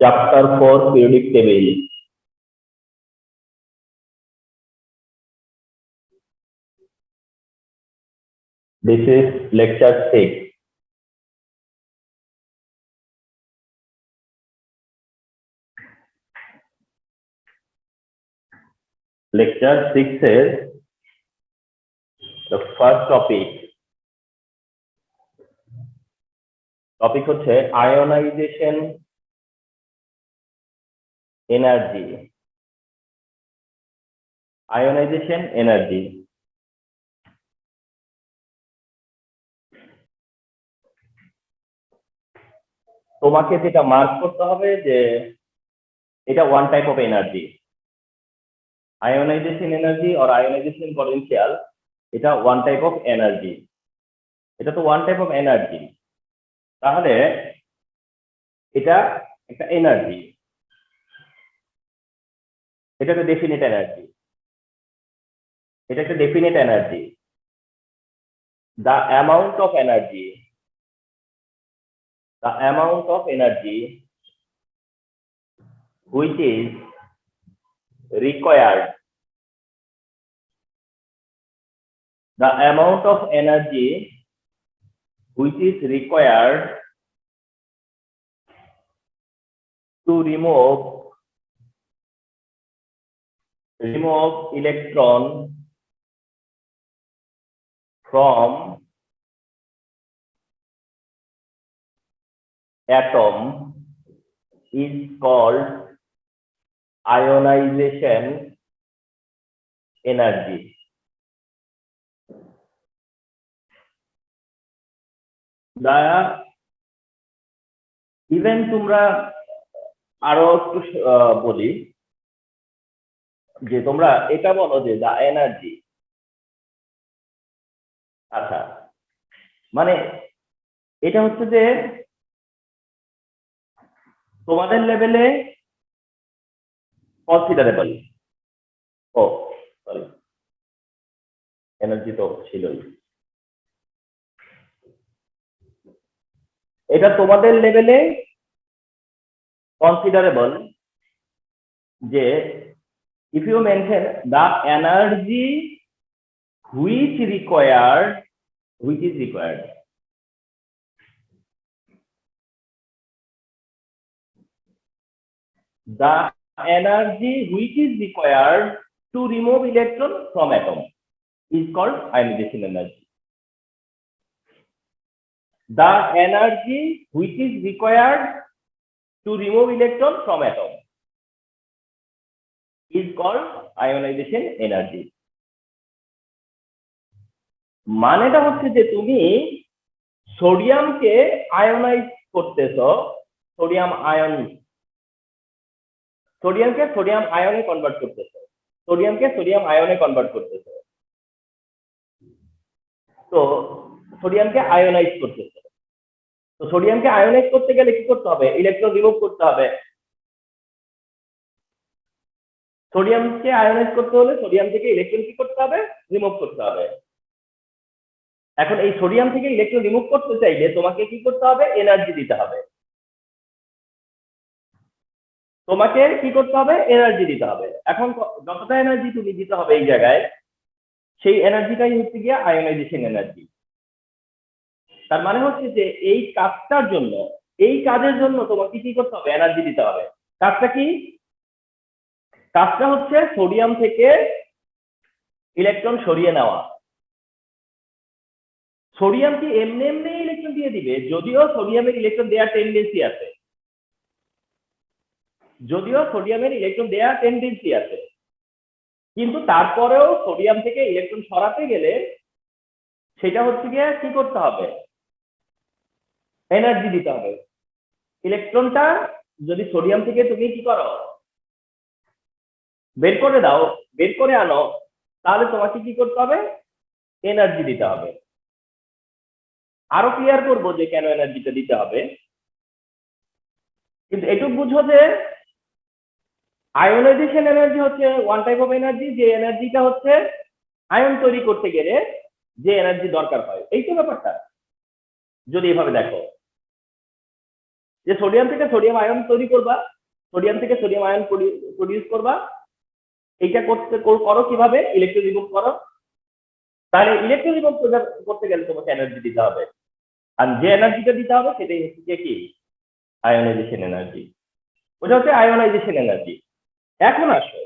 Chapter 4 periodic table. This is lecture 6. Lecture 6 is the first topic. Topic হচ্ছে ionization energy. Ionization energy. তোমাকে যেটা mark করতে হবে যে এটা one type of energy. Ionization energy or ionization potential এটা one type of energy. এটা তো ওয়ান টাইপ অফ এনার্জি, তাহলে এটা একটা এনার্জি, এটা একটা ডেফিনিট এনার্জি, এটা একটা definite energy. The amount of energy, the amount of energy which is required, the amount of energy which is required to remove electron from atom is called ionization energy. Even তোমরা আরো একটু বলি যে তোমরা এটা বলো যে দা এনার্জি, আচ্ছা মানে এটা হচ্ছে যে তোমাদের লেভেলে কনসিডারেবল। ও সরি, এনার্জি তো ছিলই। এটা তোমাদের লেভেলে কনসিডারেবল যে if you mention the energy which is required, the energy which is required to remove electron from atom is called ionization energy. The energy which is required to remove electron from atom is called ionization energy. মানেটা হচ্ছে যে তুমি সোডিয়ামকে ionise করতেছো, sodium আয়নে convert করতেছো, sodium আয়নে convert করতেছো, তো সোডিয়ামকে ionise করতেছো। তো সোডিয়ামকে আয়োনাইজ করতে গেলে কি করতে হবে? ইলেকট্রন রিমুভ করতে হবে। সোডিয়ামকে আয়োনাইজ করতে হলে সোডিয়াম থেকে ইলেকট্রন কি করতে হবে? রিমুভ করতে হবে। এখন এই সোডিয়াম থেকে ইলেকট্রন রিমুভ করতে চাইলে তোমাকে কি করতে হবে? এনার্জি দিতে হবে। তোমাকে কি করতে হবে? এনার্জি দিতে হবে। এখন যতটা এনার্জি তুমি দিতে হবে এই জায়গায়, সেই এনার্জিটাই হচ্ছে গিয়ে আয়োনাইজেশন এনার্জি। তার মানে হচ্ছে যে এই কাজটার জন্য, এই কাজের জন্য তোমাকে কি করতে হবে? এনার্জি দিতে হবে। কাজটা কি? কাজটা হচ্ছে সোডিয়াম থেকে ইলেকট্রন সরিয়ে নেওয়া। সোডিয়াম কি এমনি এমনি ইলেকট্রন দিয়ে দিবে? যদিও সোডিয়ামের ইলেকট্রন দেওয়ার টেন্ডেন্সি আছে, কিন্তু তারপরেও সোডিয়াম থেকে ইলেকট্রন সরাতে গেলে সেটা হচ্ছে গিয়ে কি করতে হবে? এনার্জি দিতে হবে। ইলেকট্রনটা যদি সোডিয়াম থেকে তুমি কি করো? বের করে আনো, তাহলে তোমাকে কি করতে হবে? এনার্জি দিতে হবে। আরো ক্লিয়ার করবো যে কেন এনার্জিটা দিতে হবে, কিন্তু এটুকু বুঝো যে আয়োনাইজেশন এনার্জি হচ্ছে ওয়ান টাইপ অফ এনার্জি, যে এনার্জিটা হচ্ছে আয়ন তৈরি করতে গেলে যে এনার্জি দরকার হয়। এই তো ব্যাপারটা। যদি এভাবে দেখো যে সোডিয়াম থেকে সোডিয়াম আয়ন তৈরি করবা, সোডিয়াম থেকে সোডিয়াম আয়ন প্রডিউস করবা। এইটা করো কিভাবে? ইলেকট্রন রিমুভ করো। তাহলে ইলেকট্রন রিমুভ করতে গেলে তোমাকে এনার্জি দিতে হবে, আর যে এনার্জিটা দিতে হবে সেটাই হচ্ছে কি? Ionization energy. ওটা হচ্ছে আয়োনাইজেশন এনার্জি। এখন আসো,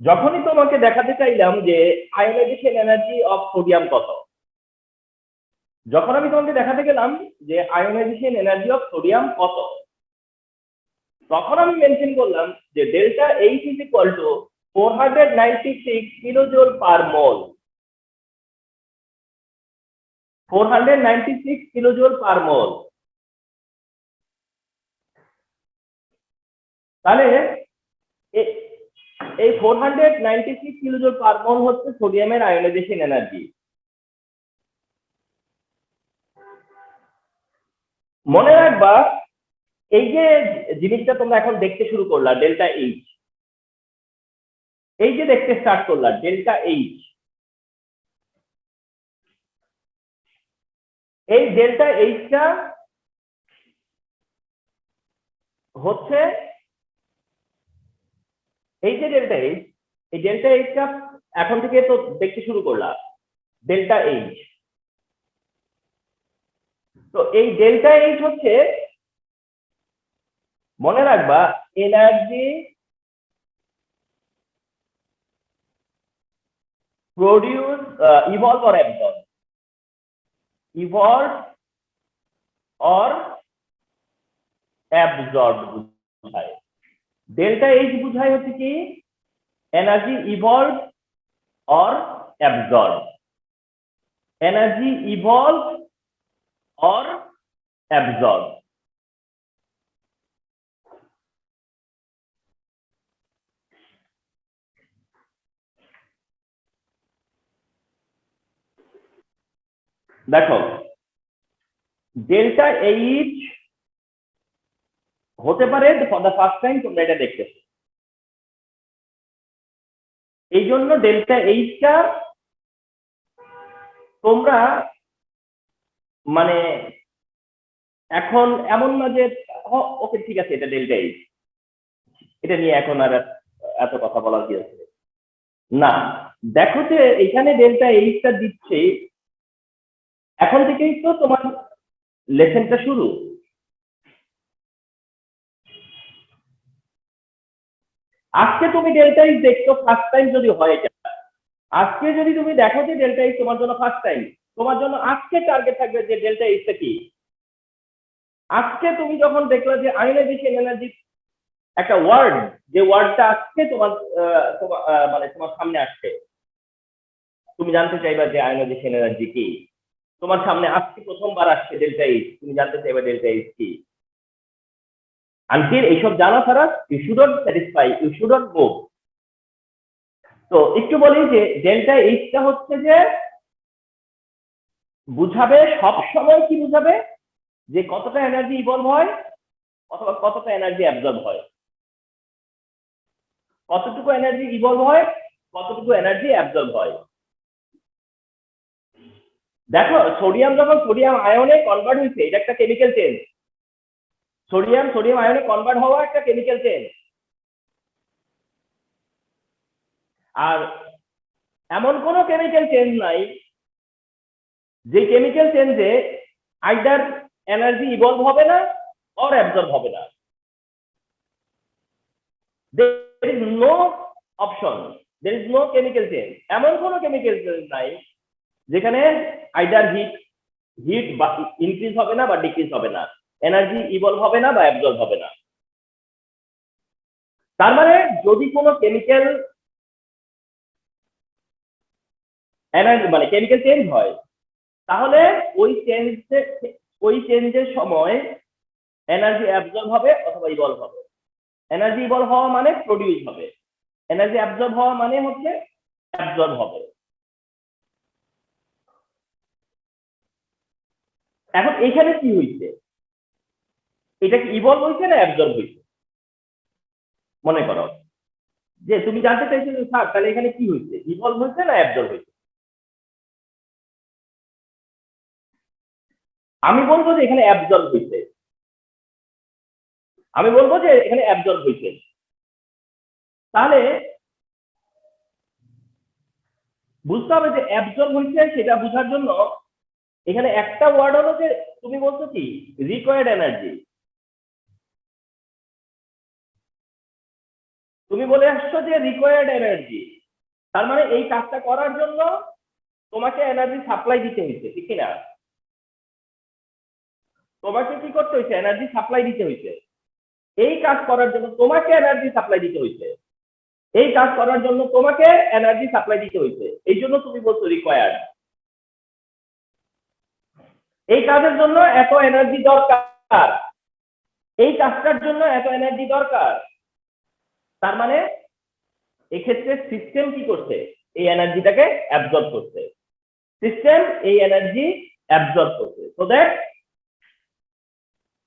যখনই তোমাকে দেখাতে চাইলাম যে আয়োনাইজেশন এনার্জি অফ সোডিয়াম কত, যখন আমি তোমাকে দেখাতে গেলাম যে আয়োনাইজেশন এনার্জি অফ সোডিয়াম কত, তখন আমি মেনশন করলাম যে delta H is equal to 496 kilojoule per mole. 496 kilojoule per mole. তাহলে এই 496 কিলোজুল পার মোল হচ্ছে সোডিয়ামের আয়োনাইজেশন এনার্জি। মনে রাখবা, এই যে জিনিসটা তোমরা এখন দেখতে শুরু করলা ডেল্টা এইচ, এই যে দেখতে স্টার্ট করলা ডেল্টা এইচ, এই ডেল্টা এইচটা হচ্ছে এই যে ডেল্টা এইচ, এই ডেল্টা এইচটা এখন থেকে তো দেখতে শুরু করলা ডেল্টা এইচ। তো এই ডেল্টা এইচ হচ্ছে, মনে রাখবা, energy produce, evolve or absorb, evolve or absorb বুঝায়। ডেল্টা এইচ বুঝায় হচ্ছে কি? Energy evolve or absorb, energy evolve or absorb. দেখো, ডেল্টা এইচ হতে পারে ফর দ্য ফার্স্ট টাইম তোমরা এটা দেখতেছো, এই জন্য ডেল্টা এইচটা তোমরা মানে এখন এমন না যে ওকে ঠিক আছে এটা ডেল্টা এইচ, এটা নিয়ে এখন আর এত কথা বলার কি আছে না। দেখো যে এখানে ডেল্টা এইচটা দিচ্ছে, এখন থেকেই তো তোমার লেসনটা শুরু। আজকে তুমি ডেল্টা এইচ দেখছো ফার্স্ট টাইম যদি হয়, এটা আজকে যদি তুমি দেখো যে ডেল্টা এইচ তোমার জন্য ফার্স্ট টাইম, তোমার জন্য আজকে টার্গেট থাকবে যে ডেল্টা এইচটা কি। আজকে তুমি যখন দেখলে যে আয়োনাইজেশন এনার্জি একটা ওয়ার্ড, যে ওয়ার্ডটা আজকে তোমার মানে তোমার সামনে আসছে, তুমি জানতে চাইবা যে আয়োনাইজেশন এনার্জি কি। তোমার সামনে আজকে প্রথমবার আসছে ডেল্টা এইচ, তুমি জানতে চাইবা ডেল্টা এইচ কি। আনটিল এইসব জানা ছাড়া you shouldn't satisfy, you shouldn't move. তো একটু বলি যে ডেল্টা এইচটা হচ্ছে যে বুঝাবে, সব সময় কি বুঝাবে? যে কতটা এনার্জি ইভলভ হয় অথবা কতটা এনার্জি অ্যাবজর্ব হয়, কতটুকু এনার্জি ইভলভ হয়, কতটুকু এনার্জি অ্যাবজর্ব হয়। দেখো, সোডিয়াম যখন সোডিয়াম আয়নে কনভার্ট হয়েছে, এটা একটা কেমিক্যাল চেঞ্জ। সোডিয়াম আয়নে কনভার্ট হওয়া একটা কেমিক্যাল চেঞ্জ। আর এমন কোন কেমিক্যাল চেঞ্জ নাই যে কেমিক্যাল চেঞ্জে আইদার এনার্জি ইভলভ হবে না অর অ্যাবজর্ব হবে না। there is no option, there is no chemical change, এমন কোন কেমিক্যাল চেঞ্জ নাই যেখানে আইদার হিট বা ইনক্রিজ হবে না বা ডিক্রিজ হবে না, এনার্জি ইভলভ হবে না বা অ্যাবজর্ব হবে না। তার মানে যদি কোনো কেমিক্যাল এনার্জি মানে কেমিক্যাল চেঞ্জ হয়, তাহলে ওই চেঞ্জের সময় এনার্জি অ্যাবজর্ব হবে অথবা ইভলভ হবে। এনার্জি ইভলভ হওয়া মানে প্রডিউস হবে, এনার্জি অ্যাবজর্ব হওয়া মানে হচ্ছে অ্যাবজর্ব হবে। এখন এখানে কি হয়েছে? এটা কি ইভলভ হয়েছে না অ্যাবজর্ব হয়েছে? মনে করো যে তুমি জানতে চাইছো যে স্যার তাহলে এখানে কি হয়েছে, ইভলভ হয়েছে না অ্যাবজর্ব হয়েছে? আমি বলবো যে এখানে অ্যাবজর্ব হয়েছে। আমি বলবো যে এখানে অ্যাবজর্ব হয়েছে। তাহলে বুঝতে হবে যে অ্যাবজর্ব হয়েছে সেটা বোঝার জন্য এখানে একটা ওয়ার্ড হলো যে তুমি বলছো কি রিকোয়ার্ড এনার্জি, তুমি বলে আসছো যে রিকোয়ার্ড এনার্জি, তার মানে এই কাজটা করার জন্য তোমাকে এনার্জি সাপ্লাই দিতে হয়েছে, ঠিক কিনা? তোমাকে কি করতে হয়েছে? এনার্জি সাপ্লাই দিতে হয়েছে। এই কাজ করার জন্য তোমাকে এনার্জি সাপ্লাই দিতে হয়েছে, এই কাজ করার জন্য তোমাকে এনার্জি সাপ্লাই দিতে হয়েছে, এই জন্য তুমি বলছো রিকোয়ার্ড। এই কাজের জন্য এত এনার্জি দরকার, এই কাজটার জন্য এত এনার্জি দরকার, তার মানে এক্ষেত্রে সিস্টেম কি করছে? এই এনার্জিটাকে অ্যাবজর্ব করছে, সিস্টেম এই এনার্জি অ্যাবজর্ব করছে, সো দ্যাট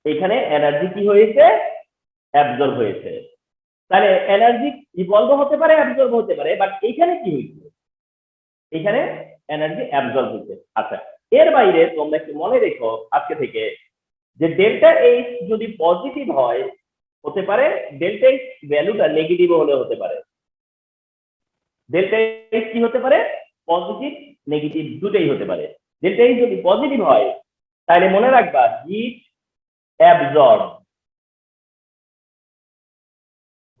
এখানে এনার্জি কি হয়েছে? অ্যাবজর্ব হয়েছে। তাহলে এনার্জি ইভলভ হতে পারে, অ্যাবজর্ব হতে পারে, বাট এইখানে কি হয়েছে? এখানে এনার্জি অ্যাবজর্ব হয়েছে। আচ্ছা, এর বাইরে তোমরা একটু মনে রেখো আজকে থেকে যে ডেল্টা এইচ যদি পজিটিভ হয় হতে পারে, ডেল্টা এইচ ভ্যালুটা নেগেটিভ হলে হতে পারে। ডেল্টা এইচ কি হতে পারে? পজিটিভ নেগেটিভ দুটোই হতে পারে। ডেল্টা এইচ যদি পজিটিভ হয় তাহলে মনে রাখবা হিট অ্যাবজর্ব,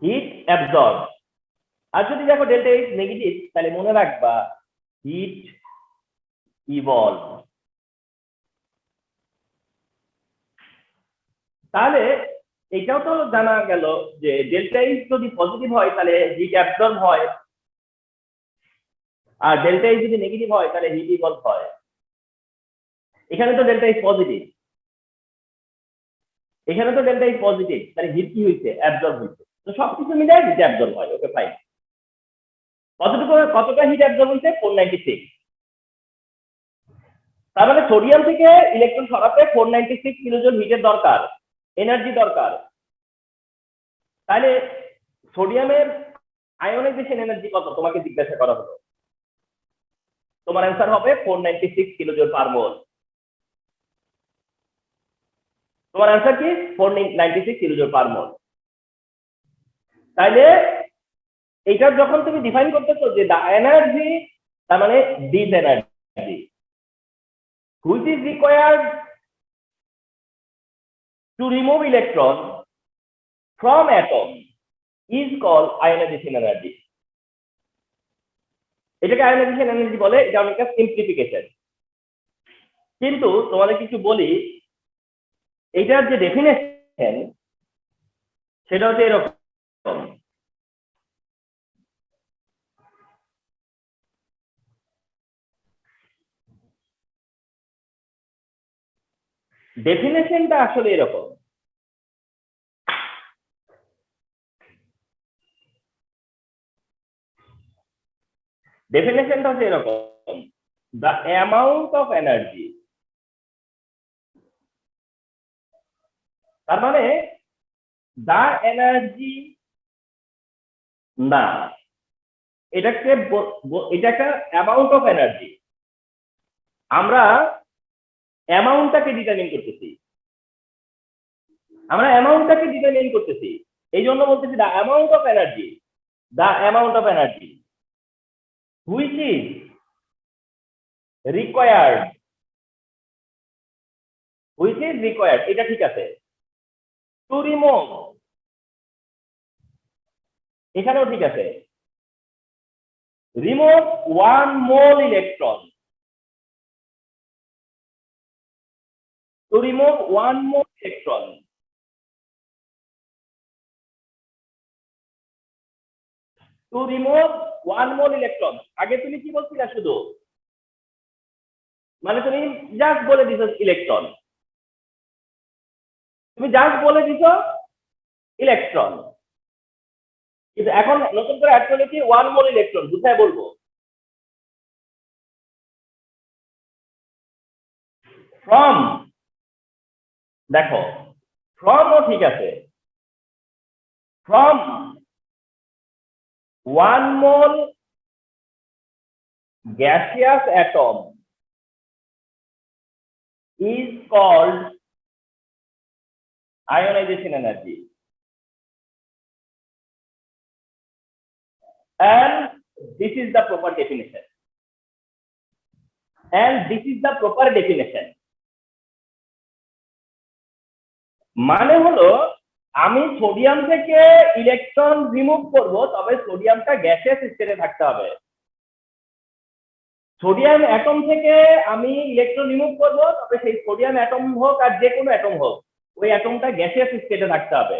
হিট অ্যাবজর্ব। আর যদি দেখো ডেল্টা এইচ নেগেটিভ তাহলে মনে রাখবা হিট ইভলভ। তাহলে এটাও তো জানা গেল যে ডেল্টা এইচ যদি পজিটিভ হয় তাহলে হিট অ্যাবজর্ব হয়, আর ডেল্টা এইচ যদি নেগেটিভ হয় তাহলে হিট ইভলভ হয়। এখানে তো ডেল্টা এইচ পজিটিভ, এখানে তো ডেল্টা এইচ পজিটিভ, তাহলে হিট কি হয়েছে? অ্যাবজর্ব হয়েছে। তো সবকিছু মিলে হিট অ্যাবজর্ব হয়। Okay fine. কতটা হিট অ্যাবজর্ব হয়েছে? 496। তার মানে সোডিয়াম থেকে ইলেকট্রন সরাতে 496 কিলোজুল হিটের দরকার, এনার্জি দরকার। তাহলে সোডিয়ামের আয়োনাইজেশন এনার্জি কত তোমাকে জিজ্ঞাসা করা হলো, তোমার অ্যান্সার হবে 496 কিলোজুল পার মোল। তোমার অ্যান্সার কি? 496 কিলোজুল পার মোল। তাইলে এইটা যখন তুমি ডিফাইন করতেছো যে দা এনার্জি, তার মানে this energy which is required to remove electron from atom is called ionization energy. এটাকে আয়োনাইজেশন এনার্জি বলে, এটা অনেকটা সিম্পলিফিকেশন। কিন্তু তোমাদের কিছু বলি, এটার যে ডেফিনেশন সেটা হচ্ছে এরকম। ডেফিনেশনটা আসলে এরকম, ডেফিনেশনটা হচ্ছে এরকম, দ্য অ্যামাউন্ট অফ এনার্জি, তার মানে দ্য এনার্জি না, এটাকে এটা একটা অ্যামাউন্ট অফ এনার্জি। আমরা অ্যামাউন্টটাকে ডিটারমিন করতেছি, আমরা অ্যামাউন্টটাকে ডিটারমিন করতেছি, এই জন্য বলতেছি the amount of energy, the amount of energy which is required, which is required, এটা ঠিক আছে। টু রিমুভ, এখানেও ঠিক আছে। Remove 1 mole electron, to remove 1 more electron, to remove 1 more electron। আগে তুমি কি বলছিলা? শুধু মানে তুমি জাস্ট বলে দিছো ইলেকট্রন, তুমি জাস্ট বলে দিছো ইলেকট্রন, কিন্তু এখন নতুন করে অ্যাড করলে কি 1 মোল ইলেকট্রন, বুঝায় বলবো ফ্রম। দেখো ফ্রম ও ঠিক আছে, from 1 mole gaseous atom is called ionization energy। and this is the proper definition, and this is the proper definition. মানে হলো আমি সোডিয়াম থেকে ইলেকট্রন রিমুভ করব, তবে সোডিয়ামটা গ্যাসিয়াস স্টেটে থাকতে হবে। সোডিয়াম অ্যাটম থেকে আমি ইলেকট্রন রিমুভ করব, তবে সেই সোডিয়াম অ্যাটম হোক আর যে কোনো অ্যাটম হোক, ওই অ্যাটমটা গ্যাসিয়াস স্টেটে থাকতে হবে।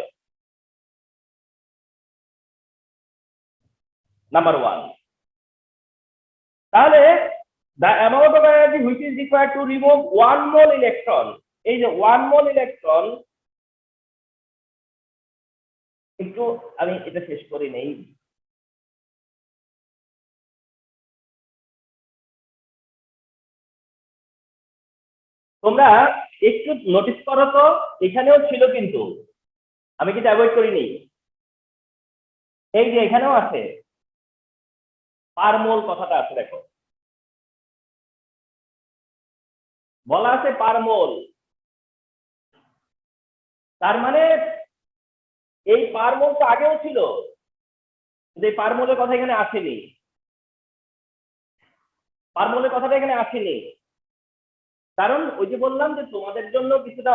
নাম্বার 1। তাহলে the amount of energy which is required to remove 1 mole electron, এই যে 1 mole electron, একটু আমি এটা শেষ করি নেই। তোমরা একটু নোটিস করো তো, এখানেও ছিল কিন্তু আমি কিন্তু অ্যাভয়েড করিনি। এই যে এখানেও আছে, পার মোল কথাটা আছে, দেখো বলা আছে পার মোল। তার মানে এই পার মোল তো আগেও ছিল, কিন্তু এই পার মোলের কথা এখানে আসেনি, পার মোলের কথাটা এখানে আসেনি। কারণ ওই যে বললাম যে তোমাদের জন্য কিছুটা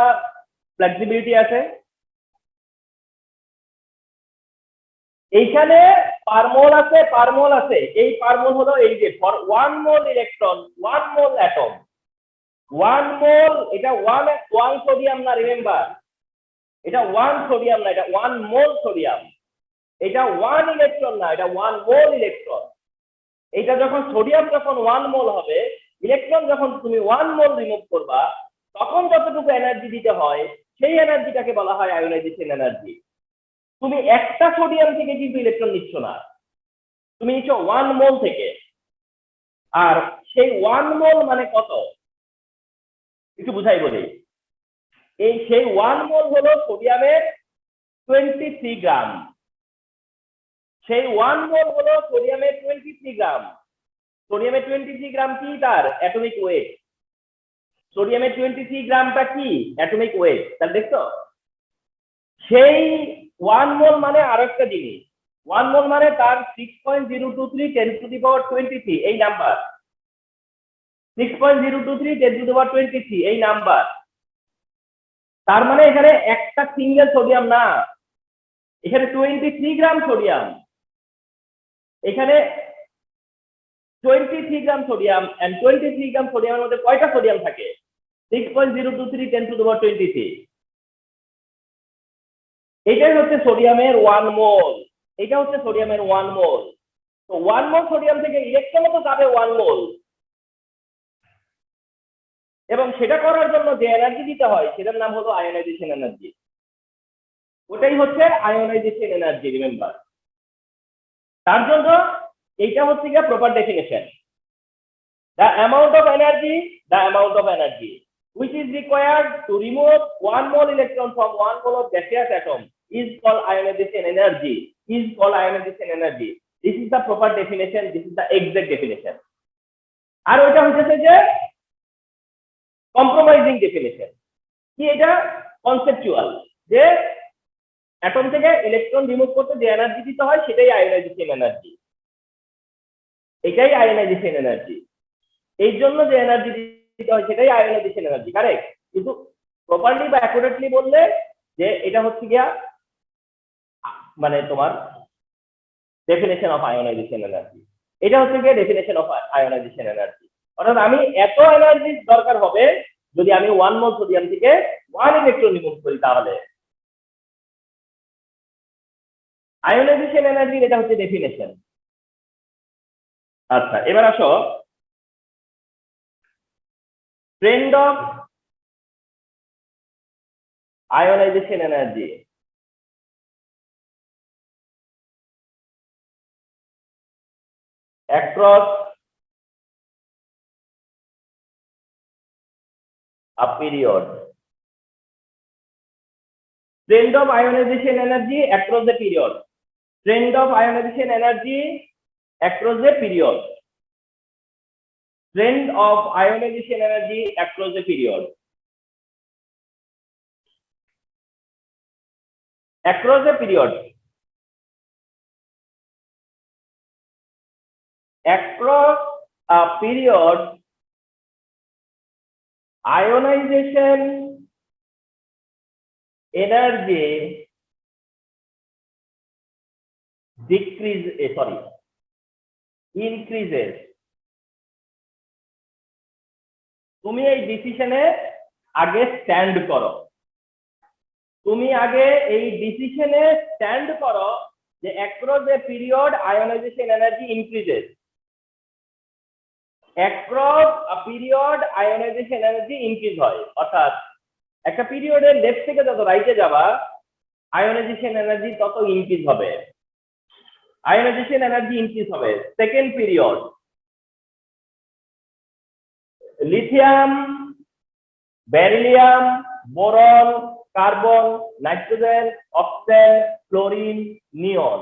ফ্লেক্সিবিলিটি আছে। এইখানে পারমোল আছে, পারমোল আছে। এই পারমোল হলো এই যে for 1 mole electron 1 mole atom, 1 মোল, এটা 1 সোডিয়াম না, রিমেম্বার এটা 1 সোডিয়াম না, এটা 1 মোল সোডিয়াম। এটা 1 ইলেকট্রন না, এটা 1 মোল ইলেকট্রন। এটা যখন সোডিয়াম যখন 1 মোল হবে, ইলেকট্রন যখন তুমি 1 মোল রিমুভ করবা, তখন যতটুকু এনার্জি দিতে হয় সেই এনার্জিটাকে বলা হয় আয়োনাইজেশন এনার্জি। তুমি একটা সোডিয়াম থেকে কিন্তু ইলেকট্রন নিচ্ছ না, তুমি নিচ্ছ 1 মোল থেকে। আর সেই 1 মোল মানে কত একটু বুঝাই বলি। এই সেই 1 মোল হলো সোডিয়ামের 23 গ্রাম। সেই 1 মোল হলো সোডিয়ামের 23 গ্রাম। সোডিয়ামের 23 গ্রাম কি তার অ্যাটমিক ওয়েট। সোডিয়ামের 23 গ্রামটা কি অ্যাটমিক ওয়েট। তাহলে দেখছো সেই 1 মোল মানে আরো একটা জিনিস। 1 মোল মানে তার 6.023 10 টু দি পাওয়ার 23 এই নাম্বার। 6.023 10 টু দি পাওয়ার 23 এই নাম্বার। তার মানে এখানে একটা সিঙ্গেল সোডিয়াম না, এখানে 23 গ্রাম সোডিয়াম। এখানে 23 গ্রাম সোডিয়াম, এন্ড 23 গ্রাম সোডিয়ামের মধ্যে কয়টা সোডিয়াম থাকে? 6.023 10 টু দি পাওয়ার 23। এটাই হচ্ছে সোডিয়ামের 1 মোল। এটা হচ্ছে সোডিয়ামের 1 মোল। তো 1 মোল সোডিয়াম থেকে ইলেকট্রন তো যাবে 1 মোল, এবং সেটা করার জন্য যে এনার্জি দিতে হয় সেটার নাম হলো আয়োনাইজেশন এনার্জি। ওটাই হচ্ছে আয়োনাইজেশন এনার্জি, রিমেম্বার। তার জন্য এইটা হচ্ছে গিয়ে proper definition. the amount of energy which is required to remove 1 mole electron from 1 mole of gaseous atom is called ionization energy. This is the proper definition, this is the exact definition. আর ওইটা হচ্ছে যে compromising definition. কি এটা? Conceptual, যে atom থেকে electron remove করতে যে energy দিতে হয় সেটাই আয়োনাইজেশন এনার্জি। এটাই আয়োনাইজেশন এনার্জি। এই জন্য যে এনার্জি দিতে হয় সেটাই আয়োনাইজেশন এনার্জি, কারেক্ট। কিন্তু প্রপারলি বা অ্যাকুরেটলি বললে যে এটা হচ্ছে গিয়া মানে তোমার ডেফিনেশন অফ আয়োনাইজেশন এনার্জি। এটা হচ্ছে গিয়ে ডেফিনেশন অফ আয়োনাইজেশন এনার্জি। অর্থাৎ আমি এত এনার্জি দরকার হবে যদি আমি 1 মোল সোডিয়াম থেকে 1 ইলেকট্রন রিমুভ করি, তাহলে আয়োনাইজেশন এনার্জি এটা হচ্ছে ডেফিনেশন। আচ্ছা, এবার আসো trend of ionization energy. Across a period. Trend of ionization energy across the period. Trend of ionization energy across the period. Trend of ionization energy across the period. Across the period. across a period ionization energy increases. তুমি এই ডিসিশনে আগে stand করো, তুমি আগে এই ডিসিশনে stand করো যে across a period ionization energy increases. Across a period ionization energy increase হয়, অর্থাৎ একটা পিরিয়ডের লেফট থেকে যত রাইটে যাবা আয়োনাইজেশন এনার্জি তত ইনক্রিজ হবে, আয়োনাইজেশন এনার্জি ইনক্রিজ হবে। Second period lithium, beryllium, boron, carbon, nitrogen, oxygen, chlorine, neon.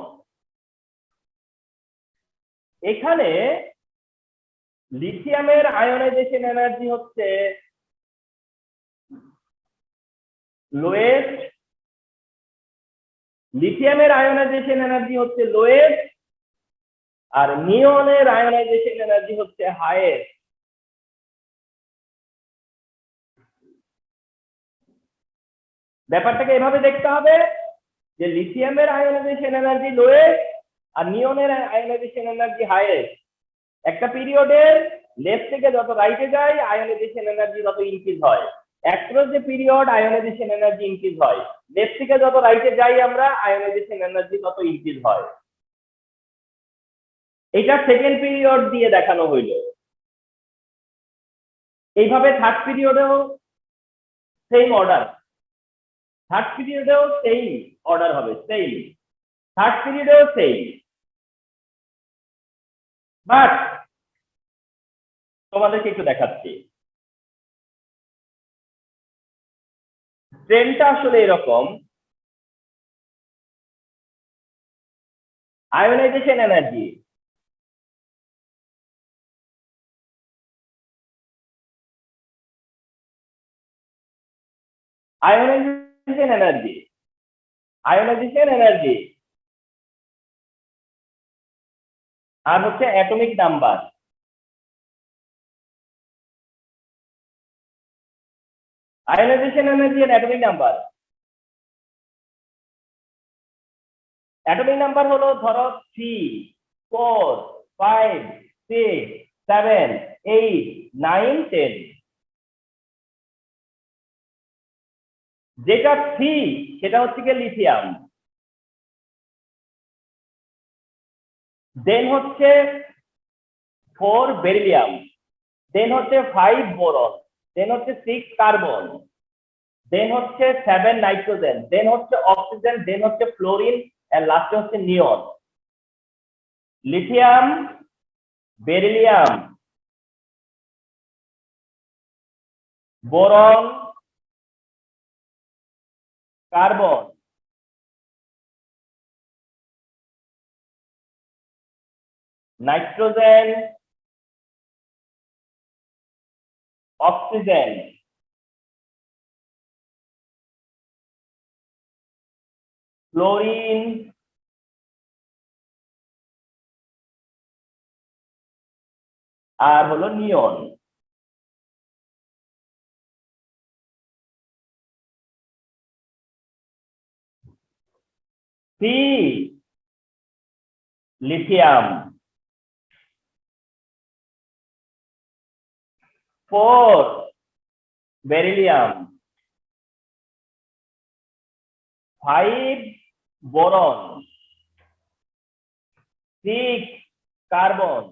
এখানে লিথিয়ামের আয়োনাইজেশন এনার্জি হচ্ছে লোয়েস্ট, লিথিয়ামের আয়োনাইজেশন এনার্জি হচ্ছে লোয়েস্ট, আর নিয়নের আয়োনাইজেশন এনার্জি হচ্ছে হাইয়েস্ট। ব্যাপারটাকে এভাবে দেখতে হবে যে লিথিয়ামের আয়োনাইজেশন এনার্জি লোয়েস্ট আর নিয়নের আয়োনাইজেশন এনার্জি হাইয়েস্ট। একটা পিরিয়ডের লেফট থেকে যত রাইটে যায় আয়োনাইজেশন এনার্জি তত ইনক্রিজ হয়। Across the period ionization energy increase হয়, লেফট থেকে যত রাইটে যাই আমরা আয়োনাইজেশন এনার্জি তত ইনক্রিজ হয়। এটা সেকেন্ড পিরিয়ড দিয়ে দেখানো হইল। এইভাবে থার্ড পিরিয়ডেও সেম অর্ডার, থার্ড পিরিয়ডেও সেম অর্ডার হবে, সেম থার্ড পিরিয়ডেও সেম। বাট তোমাদেরকে একটু দেখাচ্ছি, ট্রেনটা আসলে এরকম। Ionization energy ionization energy ionization energy আর হচ্ছে অ্যাটমিক নাম্বার। আয়োনাইজেশন এনার্জি আর অ্যাটমিক নাম্বার, অ্যাটমিক নাম্বার হলো ধরো 3, 4, 5, 6, 7, 8, 9, 10। যেটা 3 সেটা হচ্ছে কি লিথিয়াম, দেন হচ্ছে 4 বেরিলিয়াম, দেন হচ্ছে 5 বোরন, দেন হচ্ছে 6 কার্বন, দেন হচ্ছে 7 নাইট্রোজেন, দেন হচ্ছে অক্সিজেন, দেন হচ্ছে ফ্লোরিন, আর লাস্টে হচ্ছে neon. Lithium, beryllium, boron, carbon, nitrogen, oxygen, chlorine, আর হলো নিয়ন। সি lithium, 4 beryllium, 5 boron, 6 carbon,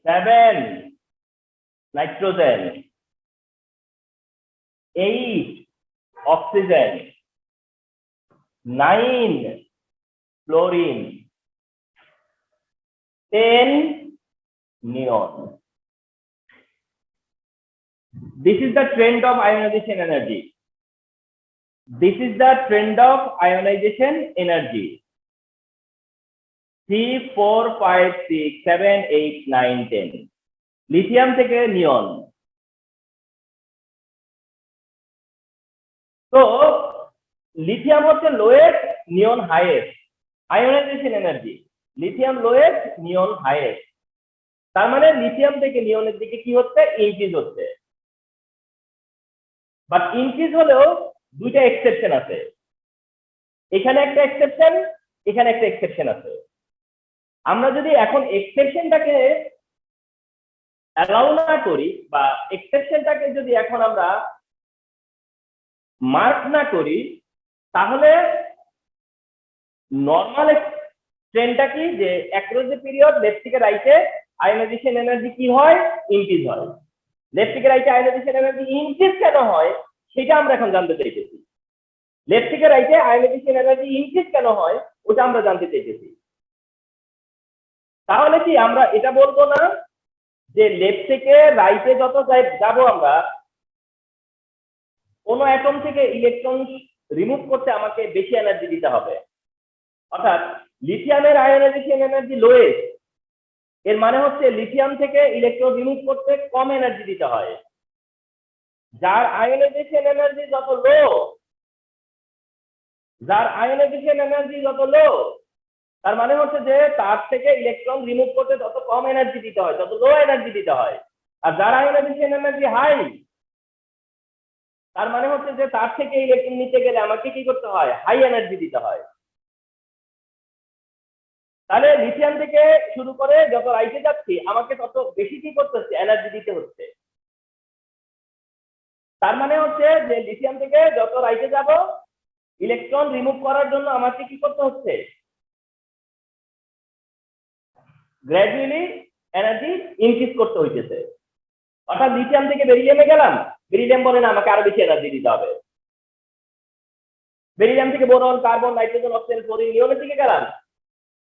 7 nitrogen, 8 oxygen, 9 fluorine, 10 neon. This is the trend of ionization energy. This is the trend of ionization energy. 3, 4, 5, 6, 7, 8, 9, 10. Lithium থেকে neon. তো lithium হচ্ছে lowest, neon highest. Ionization energy, lithium lowest neon highest. তার মানে lithium থেকে নিয়নের দিকে কি হচ্ছে, increase হচ্ছে। বাট ইনক্রিজ হলেও দুইটা এক্সেপশন আছে, এখানে একটা এক্সেপশন, এখানে একটা এক্সেপশন আছে। আমরা যদি এখন এক্সেপশনটাকে অ্যালাউ না করি, বা এক্সেপশনটাকে যদি এখন আমরা মার্ক না করি, তাহলে নর্মাল ট্রেন্ডটা কি, যে অ্যাক্রস দ্য পিরিয়ড লেফট থেকে রাইটে আয়োনাইজেশন এনার্জি কি হয়, ইনক্রিজ হয়। লেফট থেকে রাইটে আয়োনাইজেশন এনার্জি ইনক্রিজ কেন হয় সেটা আমরা এখন জানতে চাইতেছি। লেফট থেকে রাইটে আয়োনাইজেশন এনার্জি ইনক্রিজ কেন হয় ওটা আমরা জানতে চাইতেছি। তাহলে কি আমরা এটা বলবো না যে লেফট থেকে রাইটে যত যাবো আমরা, কোন অ্যাটম থেকে ইলেকট্রন রিমুভ করতে আমাকে বেশি এনার্জি দিতে হবে। অর্থাৎ লিথিয়ামের আয়োনাইজেশন এনার্জি লোয়েস্ট, এর মানে হচ্ছে লিথিয়াম থেকে ইলেকট্রন রিমুভ করতে কম এনার্জি দিতে হয়। যার আয়োনাইজেশন এনার্জি যত লো, যার আয়োনাইজেশন এনার্জি যত লো, তার মানে হচ্ছে যে তার থেকে ইলেকট্রন রিমুভ করতে তত কম এনার্জি দিতে হয়, তত লো এনার্জি দিতে হয়। আর যার আয়োনাইজেশন এনার্জি হাই, তার মানে হচ্ছে যে তার থেকে ইলেকট্রন নিতে গেলে আমাকে কি করতে হয়, হাই এনার্জি দিতে হয়। তাহলে লিথিয়াম থেকে শুরু করে যত রাইটে যাচ্ছি আমাকে তত বেশি কি করতে হচ্ছে, এনার্জি দিতে হচ্ছে। তার মানে হচ্ছে যে লিথিয়াম থেকে যত রাইটে যাব ইলেকট্রন রিমুভ করার জন্য আমাকে কি করতে হচ্ছে, গ্র্যাজুয়ালি এনার্জি ইনক্রিজ করতে হইতেছে। অর্থাৎ লিথিয়াম থেকে বেরিলিয়ামে গেলাম, বেরিলিয়াম বলে না আমাকে আরো বেশি এনার্জি দিতে হবে। বেরিলিয়াম থেকে boron, carbon, nitrogen, oxygen, chlorine, নিয়নের দিকে গেলাম,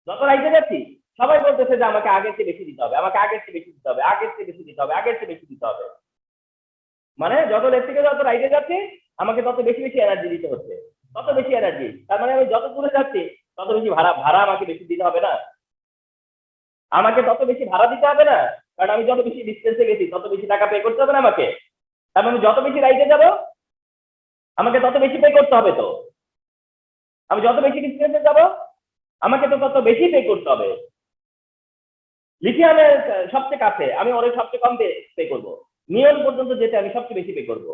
যত রাইটে যাচ্ছি সবাই বলতেছে যে আমাকে আগের চেয়ে বেশি দিতে হবে, আমাকে আগের চেয়ে বেশি দিতে হবে, আগের চেয়ে বেশি দিতে হবে, আগের চেয়ে বেশি দিতে হবে। মানে যত লেফট থেকে যত রাইটে যাচ্ছি আমাকে তত বেশি বেশি এনার্জি দিতে হচ্ছে, তত বেশি এনার্জি। তার মানে আমি যত দূরে যাচ্ছি তত বেশি ভাড়া ভাড়া আমাকে বেশি দিতে হবে না, আমাকে তত বেশি ভাড়া দিতে হবে না, কারণ আমি যত বেশি ডিস্টেন্সে গেছি তত বেশি টাকা পে করতে হবে না আমাকে। তার মানে যত বেশি রাইটে যাব আমাকে তত বেশি পে করতে হবে। তো আমি যত বেশি ডিস্টেন্সে যাব আমাকে তো তত বেশি পে করতে হবে। লিথিয়ামের সবচেয়ে কাছে আমি ওর সবচেয়ে কম পে করবো, নিয়ন পর্যন্ত যেতে আমি সবচেয়ে বেশি পে করবো।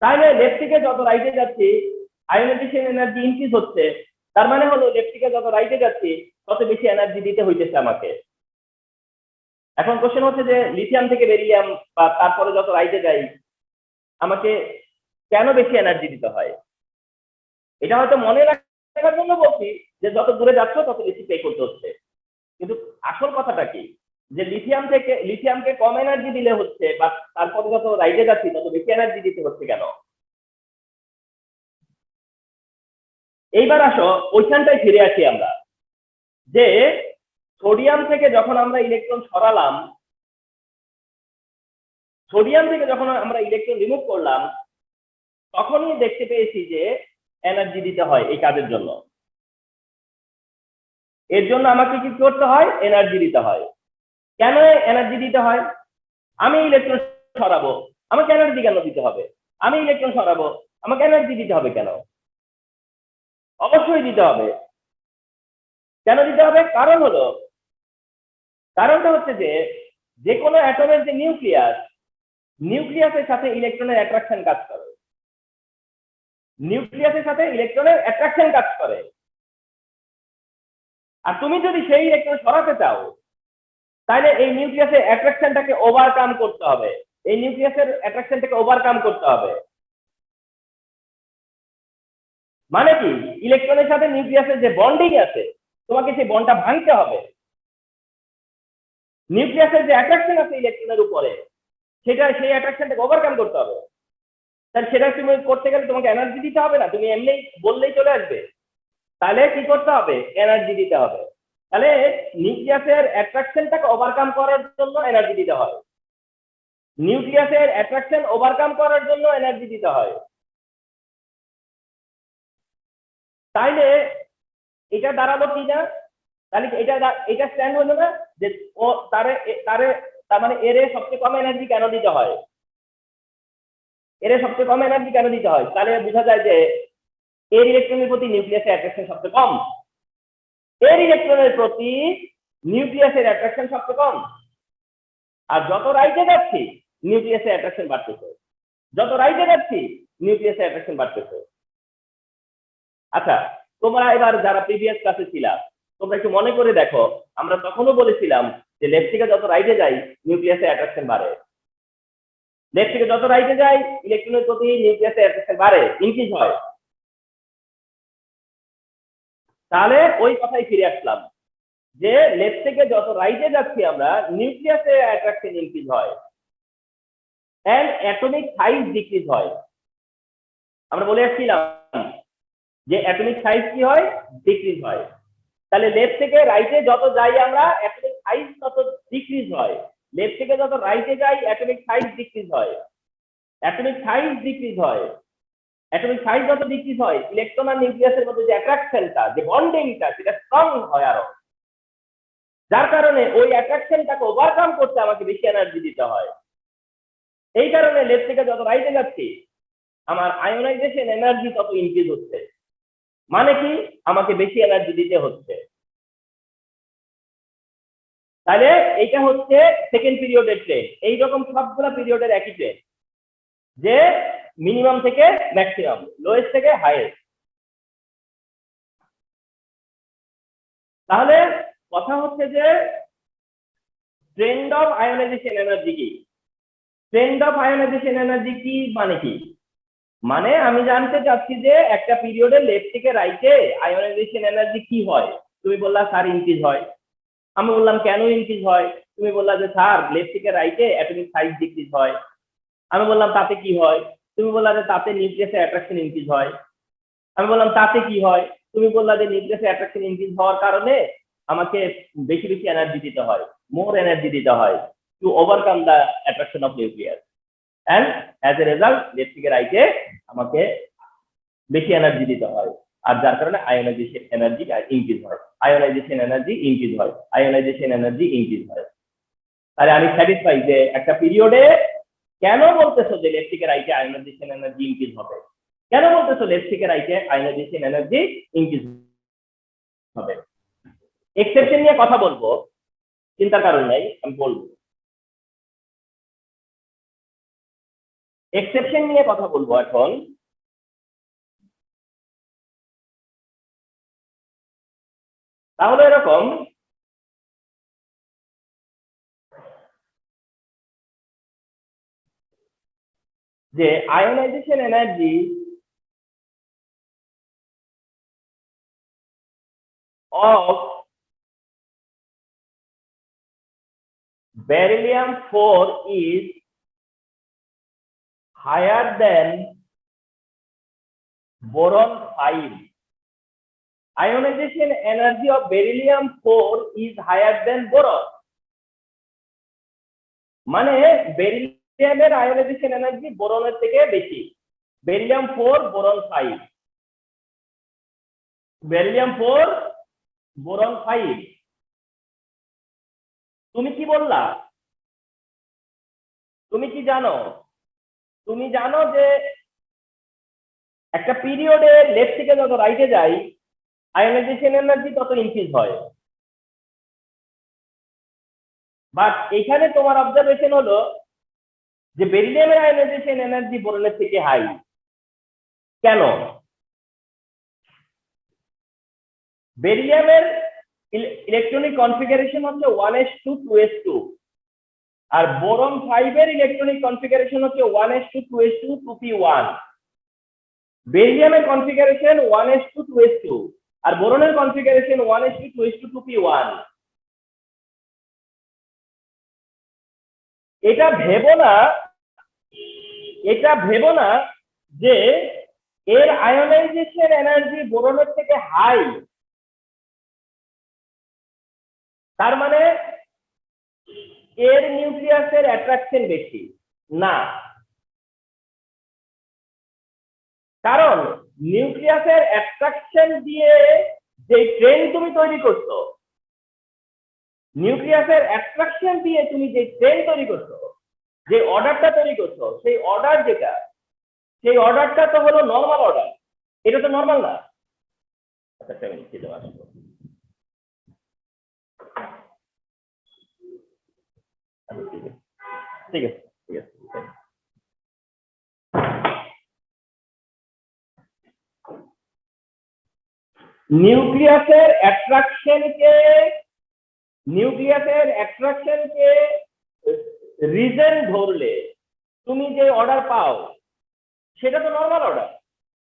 তাহলে লেফট থেকে যত রাইটে যাচ্ছি আয়োনাইজেশন এনার্জি ইনক্রিজ হচ্ছে, তার মানে হলো লেফট থেকে যত রাইটে যাচ্ছি তত বেশি এনার্জি দিতে হইতেছে আমাকে। এখন কোশ্চেন হচ্ছে যে লিথিয়াম থেকে বেরিলিয়াম বা তারপরে যত রাইটে যাই আমাকে কেন বেশি এনার্জি দিতে হয়। এটা হয়তো মনে রাখার জন্য বলছি যে যত দূরে যাচ্ছ তত বেশি পে করতে হচ্ছে, কিন্তু আসল কথাটা কি, যে লিথিয়ামকে কম এনার্জি দিলে হচ্ছে, বা তারপরে যত রাইটে যাচ্ছি তত বেশি এনার্জি দিতে হচ্ছে কেন। এইবার আসো ওইখানটায় ফিরে আসি আমরা, যে সোডিয়াম থেকে যখন আমরা ইলেকট্রন সরালাম, সোডিয়াম থেকে যখন আমরা ইলেকট্রন রিমুভ করলাম, তখনই দেখতে পেয়েছি যে এনার্জি দিতে হয় এই কাজের জন্য। এর জন্য আমাকে কি করতে হয়, এনার্জি দিতে হয়। কেন এনার্জি দিতে হয়, আমি ইলেকট্রন সরাবো আমাকে এনার্জি কেন দিতে হবে, আমি ইলেকট্রন সরাবো আমাকে এনার্জি দিতে হবে কেন, অবশ্যই দিতে হবে। কেন দিতে হবে, কারণটা হচ্ছে যে যে কোনো অ্যাটমের যে নিউক্লিয়াসের সাথে ইলেকট্রনের অ্যাট্রাকশন কাজ করে, নিউক্লিয়াসের সাথে ইলেকট্রনের অ্যাট্রাকশন কাজ করে। আর তুমি যদি সেই ইলেকট্রন সরাতে চাও তাহলে এই নিউক্লিয়াসের অ্যাট্রাকশনটাকে ওভারকাম করতে হবে, এই নিউক্লিয়াসের অ্যাট্রাকশনটাকে ওভারকাম করতে হবে। মানে কি, ইলেকট্রনের সাথে নিউক্লিয়াসের যে বন্ডিং আছে তোমাকে সেই বন্ডটা ভাঙতে হবে। নিউক্লিয়াসের যে অ্যাট্রাকশন আছে ইলেকট্রনের উপরে সেই অ্যাট্রাকশনটাকে ওভারকাম করতে হবে। তাহলে সেটা তুমি করতে গেলে তোমাকে এনার্জি দিতে হবে না, তুমি এমনি বললেই চলে আসবে। তাহলে কি করতে হবে, এনার্জি দিতে হবে। তাহলে নিউক্লিয়াসের অ্যাট্রাকশনটাকে ওভারকাম করার জন্য এনার্জি দিতে হয়, নিউক্লিয়াসের অ্যাট্রাকশন ওভারকাম করার জন্য এনার্জি দিতে হয়। তাইলে এটা দাঁড়ালো কি না, তাহলে এটা স্ট্যান্ড হলো না যে ও তারে তারে তার মানে এর সবচেয়ে কম এনার্জি কেন দিতে হয়। এর সবচেয়ে কম এনার্জি কেন দিতে হয়? তাহলে বোঝা যায় যে এর ইলেকট্রনের প্রতি নিউক্লিয়াসের অ্যাট্রাকশন সবচেয়ে কম। এর ইলেকট্রনের প্রতি নিউক্লিয়াসের অ্যাট্রাকশন সবচেয়ে কম। আর যত রাইটে যাচ্ছি নিউক্লিয়াসের অ্যাট্রাকশন বাড়তেছে, যত রাইটে যাচ্ছি নিউক্লিয়াসের অ্যাট্রাকশন বাড়তেছে। আচ্ছা, তোমরা এবার যারা প্রিভিয়াস ক্লাসে ছিলা তোমরা একটু মনে করে দেখো, আমরা তখনও বলেছিলাম যে লেফট থেকে যত রাইটে যাই নিউক্লিয়াসের অ্যাট্রাকশন বাড়ে। লেফট থেকে যত রাইটে যাই ইলেকট্রনের প্রতি নিউক্লিয়াসের অ্যাট্রাকশন বাড়ে, ইনক্রিজ হয়। তাহলে ওই কথাই ফিরে আসলাম যে লেফট থেকে যত রাইটে যাচ্ছি আমরা নিউক্লিয়াসের অ্যাট্রাকশন ইনক্রিজ হয় এন্ড অ্যাটমিক সাইজ ডিক্রিজ হয়। আমরা বলে আসছিলাম যে অ্যাটমিক সাইজ কি হয়? ডিক্রিজ হয়। তাহলে লেফট থেকে রাইটে যত যাই আমরা অ্যাটমিক সাইজ তত ডিক্রিজ হয়। লেফট থেকে যত রাইটে যাই অ্যাটমিক সাইজ ডিক্রিজ হয়, অ্যাটমিক সাইজ ডিক্রিজ হয়। অ্যাটমিক সাইজ যত ডিক্রিজ হয় ইলেকট্রন আর নিউক্লিয়াসের মধ্যে যে অ্যাট্রাকশনটা, যে বন্ডিংটা, সেটা স্ট্রং হয় আরো। যার কারণে ওই অ্যাট্রাকশনটাকে ওভারকাম করতে আমাকে বেশি এনার্জি দিতে হয়। এই কারণে লেফট থেকে যত রাইটে যাচ্ছি আমার আয়োনাইজেশন এনার্জি তত ইনক্রিজ হচ্ছে। মানে কি? আমাকে বেশি এনার্জি দিতে হচ্ছে। তাহলে এইটা হচ্ছে সেকেন্ড পিরিয়ডের ট্রেন। এইরকম সবগুলা পিরিয়ডের একই ট্রেন, যে মিনিমাম থেকে ম্যাক্সিমাম, লোয়েস্ট থেকে হাইয়েস্ট। তাহলে কথা হচ্ছে যে ট্রেন্ড অফ আয়োনাইজেশন এনার্জি কি? ট্রেন্ড অফ আয়োনাইজেশন এনার্জি কি মানে কি? মানে আমি জানতে চাচ্ছি যে একটা পিরিয়ডে লেফট থেকে রাইটে আয়োনাইজেশন এনার্জি কি হয়। তুমি বললা স্যার ইনক্রিজ হয়। আমি বললাম কেন ইনক্রিজ হয়? তুমি বললা যে স্যার লেফট থেকে রাইটে অ্যাটমিক সাইজ ডিক্রিজ হয়। আমি বললাম তাতে কি হয়? তুমি বললা যে তাতে নিউক্লিয়াসের অ্যাট্রাকশন ইনক্রিজ হয়। আমি বললাম তাতে কি হয়? তুমি বললা যে নিউক্লিয়াসের অ্যাট্রাকশন ইনক্রিজ হওয়ার কারণে আমাকে বেশি বেশি এনার্জি দিতে হয়, মোর এনার্জি দিতে হয় to overcome the attraction of nucleus, and as a result left থেকে রাইটে আমাকে বেশি এনার্জি দিতে হয়। আর যার কারণে আয়োনাইজেশন এনার্জি ইনক্রিজ হয়, আয়োনাইজেশন এনার্জি ইনক্রিজ হয়, আয়োনাইজেশন এনার্জি ইনক্রিজ হয়। তাহলে আমি স্যাটিসফাই যে একটা পিরিয়ডে কেন বলতেছো যে লেফট থেকে রাইটে আয়োনাইজেশন এনার্জি ইনক্রিজ হবে? কেন বলতেছো লেফট থেকে রাইটে আয়োনাইজেশন এনার্জি ইনক্রিজ হবে? এক্সেপশন নিয়ে কথা বলবো, চিন্তার কারণ নাই, আমি বলবো। এক্সেপশন নিয়ে কথা বলবো এখন। তাহলে এরকম যে ionization energy of beryllium-4 is higher than boron-5. Ionization energy of beryllium-4 is higher than boron. মানে বেরিলিয়ামের আয়োনাইজেশন এনার্জি বোরনের থেকে বেশি। বেরিলিয়াম-4 বোরন-5, বেরিলিয়াম-4 বোরন-5। তুমি কি বললা? তুমি কি জানো? তুমি জানো যে একটা পিরিয়ডে লেফট থেকে যত রাইটে যাই আয়োনাইজেশন এনার্জি তত ইনক্রিজ হয়। বাট এখানে তোমার অবজারভেশন হলো যে বেরিলিয়ামের আয়োনাইজেশন এনার্জি বোরনের থেকে হাই। কেন? বেরিলিয়ামের ইলেকট্রনিক কনফিগারেশন হচ্ছে 1s2 2s2, আর বোরন 5 এর ইলেকট্রনিক কনফিগারেশন হচ্ছে 1s2 2s2 2p1। বেরিলিয়ামের configuration 1s2 2s2 আর বোরনের কনফিগারেশন 1s2 2s2 2p1। এটা ভেবো না যে এর আয়োনাইজেশন এনার্জি বোরনের থেকে হাই, তার মানে এর নিউক্লিয়াসের অ্যাট্রাকশন বেশি না। কারণ নিউক্লিয়াসের অ্যাট্রাকশন দিয়ে যে ট্রেন তুমি তৈরি করছো, নিউক্লিয়াসের অ্যাট্রাকশন দিয়ে তুমি যে ট্রেন তৈরি করছো, যে অর্ডারটা তৈরি করছো, সেই অর্ডার যেটা সেই অর্ডারটা তো হলো নর্মাল অর্ডার, এটা তো নর্মাল না। আচ্ছা 7 কিলো আসবো, ঠিক আছে ঠিক আছে ঠিক আছে। নিউক্লিয়াসের অ্যাট্রাকশনকে রিজন ধরলে তুমি যে অর্ডার পাও সেটা তো নর্মাল অর্ডার,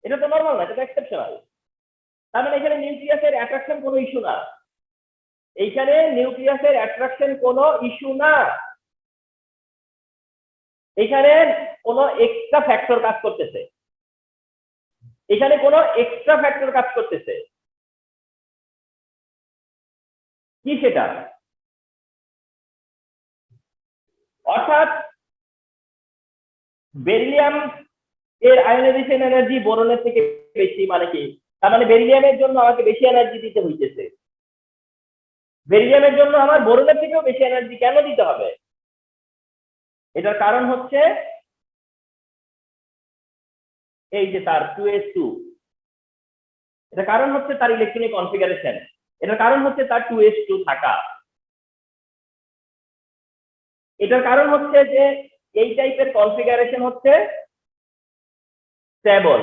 এটা তো নর্মাল না, এটা তো এক্সেপশনাল। তার মানে এখানে নিউক্লিয়াসের অ্যাট্রাকশন কোনো ইস্যু না, এইখানে নিউক্লিয়াসের অ্যাট্রাকশন কোনো ইস্যু না, এখানে কোনো এক্সট্রা ফ্যাক্টর কাজ করতেছে, এখানে কোনো এক্সট্রা ফ্যাক্টর কাজ করতেছে। কি সেটা? অর্থাৎ বেরিলিয়াম এর আয়োনাইজেশন এনার্জি বোরনের থেকে বেশি, মানে কি? তার মানে বেরিলিয়ামের জন্য আমাকে বেশি এনার্জি দিতে হইতেছে, বেরিলিয়ামের জন্য আমার বোরনের থেকেও বেশি এনার্জি কেন দিতে হবে? এটার কারণ হচ্ছে এই যে তার 2s2, এটা কারণ হচ্ছে তার ইলেকট্রনিক কনফিগারেশন, এটার কারণ হচ্ছে তার 2s2 থাকা, এটার কারণ হচ্ছে যে এই টাইপের কনফিগারেশন হচ্ছে স্টেবল,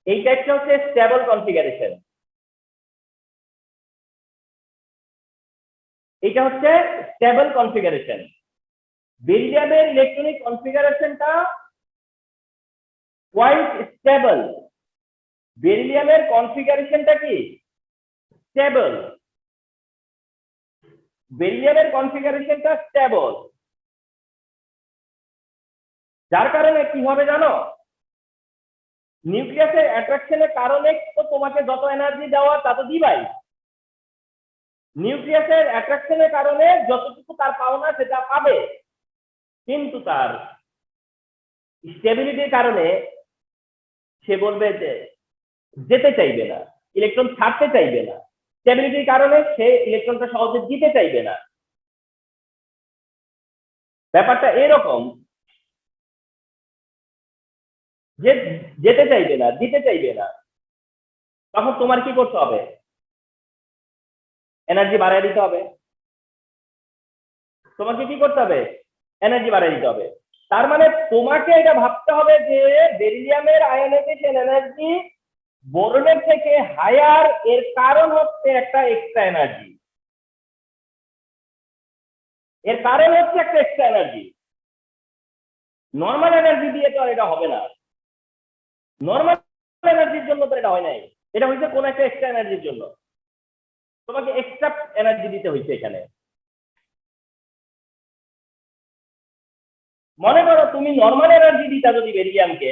এই টাইপটা হচ্ছে স্টেবল কনফিগারেশন, এটা হচ্ছে স্টেবল কনফিগারেশন। বেরিলিয়ামের ইলেকট্রনিক কনফিগারেশনটা কোয়াইট স্টেবল, বেরিলিয়ামের কনফিগারেশনটা কি স্টেবল, বেরিলিয়ামের কনফিগারেশনটা স্টেবল, যার কারণে কি হবে জানো? নিউক্লিয়াসের অ্যাট্রাকশনের কারণে তো তোমাকে যত এনার্জি দেওয়া তা তো দিবাই, নিউক্লিয়াসের অ্যাট্রাকশনের কারণে যতটুকু তার পাওনা সেটা পাবে, কিন্তু তার স্টেবিলিটির কারণে সে বলবে যে যেতে চাইবে না, ইলেকট্রন ছাড়তে চাইবে না, স্টেবিলিটির কারণে সে ইলেকট্রনটা সহজে দিতে চাইবে না। ব্যাপারটা এরকম যে যেতে চাইবে না, দিতে চাইবে না, তখন তোমার কি করতে হবে? এনার্জি বাড়ায় দিতে হবে, তোমাকে কি করতে হবে? এনার্জি বাড়ায় দিতে হবে। তার মানে তোমাকে এটা ভাবতে হবে যে বেরিলিয়ামের আয়নাইজেশন এনার্জি বোরনের থেকে হায়ার, এর কারণ হচ্ছে একটা এক্সট্রা এনার্জি, এর কারণ হচ্ছে একটা এক্সট্রা এনার্জি। নর্মাল এনার্জি দিয়ে তো আর এটা হবে না, নর্মাল এনার্জির জন্য তো এটা হয় নাই, এটা হচ্ছে কোন একটা এক্সট্রা এনার্জির জন্য, তোমাকে এক্সট্রা এনার্জি দিতে হয়েছে এখানে। মনে করো তুমি নর্মাল এনার্জি দিতা যদি বেরিলিয়ামকে,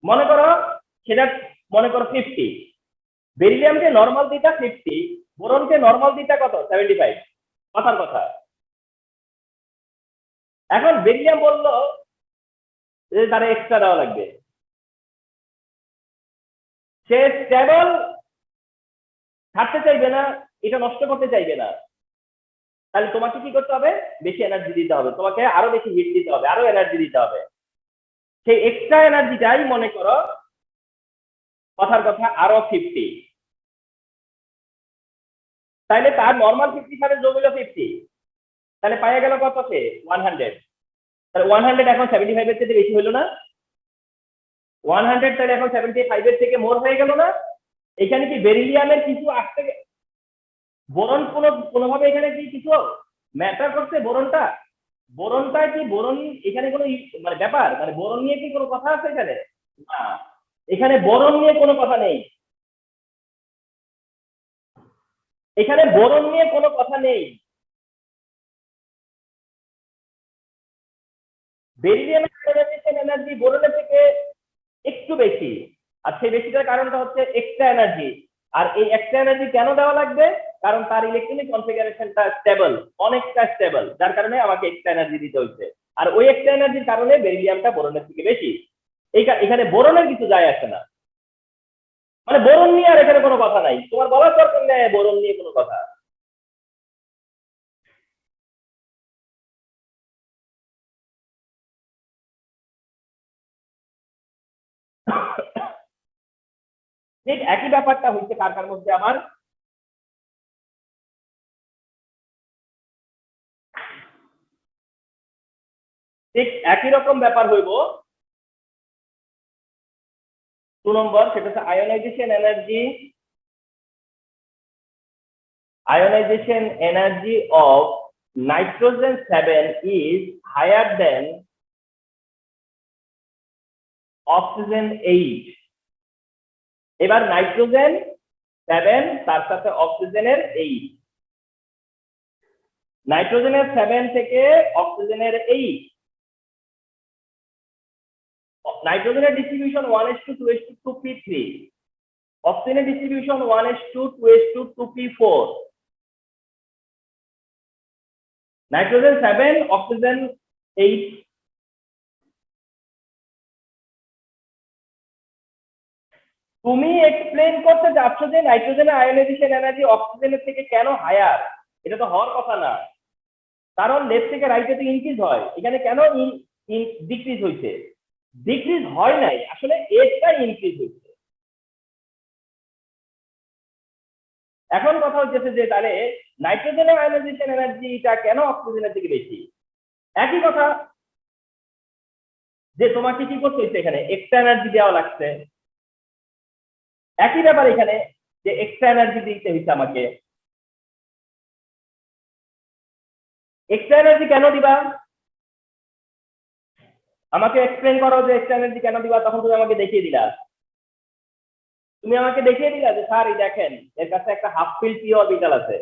মনে করো সেটা মনে করো 50, বেরিলিয়ামকে নর্মাল দিতা 50, বোরনকে নর্মাল দিতা কত 75, কথার কথা। এখন বেরিলিয়াম বললো যে তারা এক্সট্রা দেওয়া লাগবে, সে স্টেবল ছাড়তে চাইবে না, এটা নষ্ট করতে চাইবে না, তাহলে তোমাকে কি করতে হবে? বেশি এনার্জি দিতে হবে, তোমাকে আরো বেশি হিট দিতে হবে, আরো এনার্জি দিতে হবে। সেই এক্সট্রা এনার্জিটাই মনে করো কথার কথা আরো 50, তাহলে তার নর্মাল 50 সাথে যোগ হলো 50, তাহলে পাওয়া গেল কত? সে 100, তাহলে 100 এখন 75 এর থেকে বেশি হলো না? 100 তাহলে এখন 75 এর থেকে মোর হয়ে গেল না? এখানে কি বেরিলিয়ামের কিছু আসতে, বোরন কোনোভাবে এখানে কি কিছু ম্যাটার করছে? বোরনটা, বোরনটা কি বোরন এখানে কোনো মানে ব্যাপার, মানে বোরন নিয়ে কি কোনো কথা আছে এখানে? না, এখানে বোরন নিয়ে কোনো কথা নেই, এখানে বোরন নিয়ে কোনো কথা নেই। বেরিলিয়ামের আয়োনাইজেশন এনার্জি বোরনের থেকে একটু বেশি, আর সেই বেশিটার কারণটা হচ্ছে এক্সট্রা এনার্জি। আর এই এক্সট্রা এনার্জি কেন দেওয়া লাগবে? কারণ তার ইলেকট্রনিক কনফিগারেশনটা স্টেবল, অনেকটা স্টেবল, যার কারণে আমাকে এক্সট্রা এনার্জি দিতে হচ্ছে। আর ওই এক্সট্রা এনার্জির কারণে বেরিলিয়ামটা বোরনের থেকে বেশি, এখানে বোরনের কিছু যায় আসে না, মানে বোরন নিয়ে আর এখানে কোনো কথা নাই, তোমার বলার দরকার নেই বোরন নিয়ে কোনো কথা। ঠিক একই ব্যাপারটা হচ্ছে কার কার মধ্যে আমার, ঠিক একই রকম ব্যাপার হইব 2 নম্বর, সেটা হচ্ছে ionization energy of nitrogen 7 is higher than oxygen 8। এবার নাইট্রোজেন 7 তার সাথে অক্সিজেনের 8, নাইট্রোজেনের 7 থেকে অক্সিজেনের 8, নাইট্রোজেনের ডিস্ট্রিবিউশন 1:2:2p3, অক্সিজেনের ডিস্ট্রিবিউশন 1:2:2p4, নাইট্রোজেন 7 অক্সিজেন 8। তুমি এক্সপ্লেন করতে যাচ্ছ যে নাইট্রোজেনের আয়োনাইজেশন এনার্জি অক্সিজেনের থেকে কেন হায়ার, এটা তো হওয়ার কথা না, কারণ লেফট থেকে রাইটে তো ইনক্রিজ হয়, এখানে কেন ডিক্রিজ হয়েছে? ডিক্রিজ হয় নাই, আসলে এরটা ইনক্রিজ হয়েছে। এখন কথা হচ্ছে যে তাহলে নাইট্রোজেনের আয়োনাইজেশন এনার্জিটা কেন অক্সিজেনের থেকে বেশি? একই কথা, যে তোমাকে কি করতে হচ্ছে, এখানে এক্সট্রা এনার্জি দেওয়া লাগছে। একই ব্যাপার এখানে, যে এক্সট্রা এনার্জি দিতে হচ্ছে আমাকে। এক্সট্রা এনার্জি কেন দিবা? আমাকে এক্সপ্লেন করো যে এক্সট্রা এনার্জি কেন দিবা, তখন তুমি আমাকে দেখিয়ে দিলা। তুমি আমাকে দেখিয়ে দিলা যে স্যার এই দেখেন এর কাছে একটা হাফ ফিল পি অরবিটাল আছে,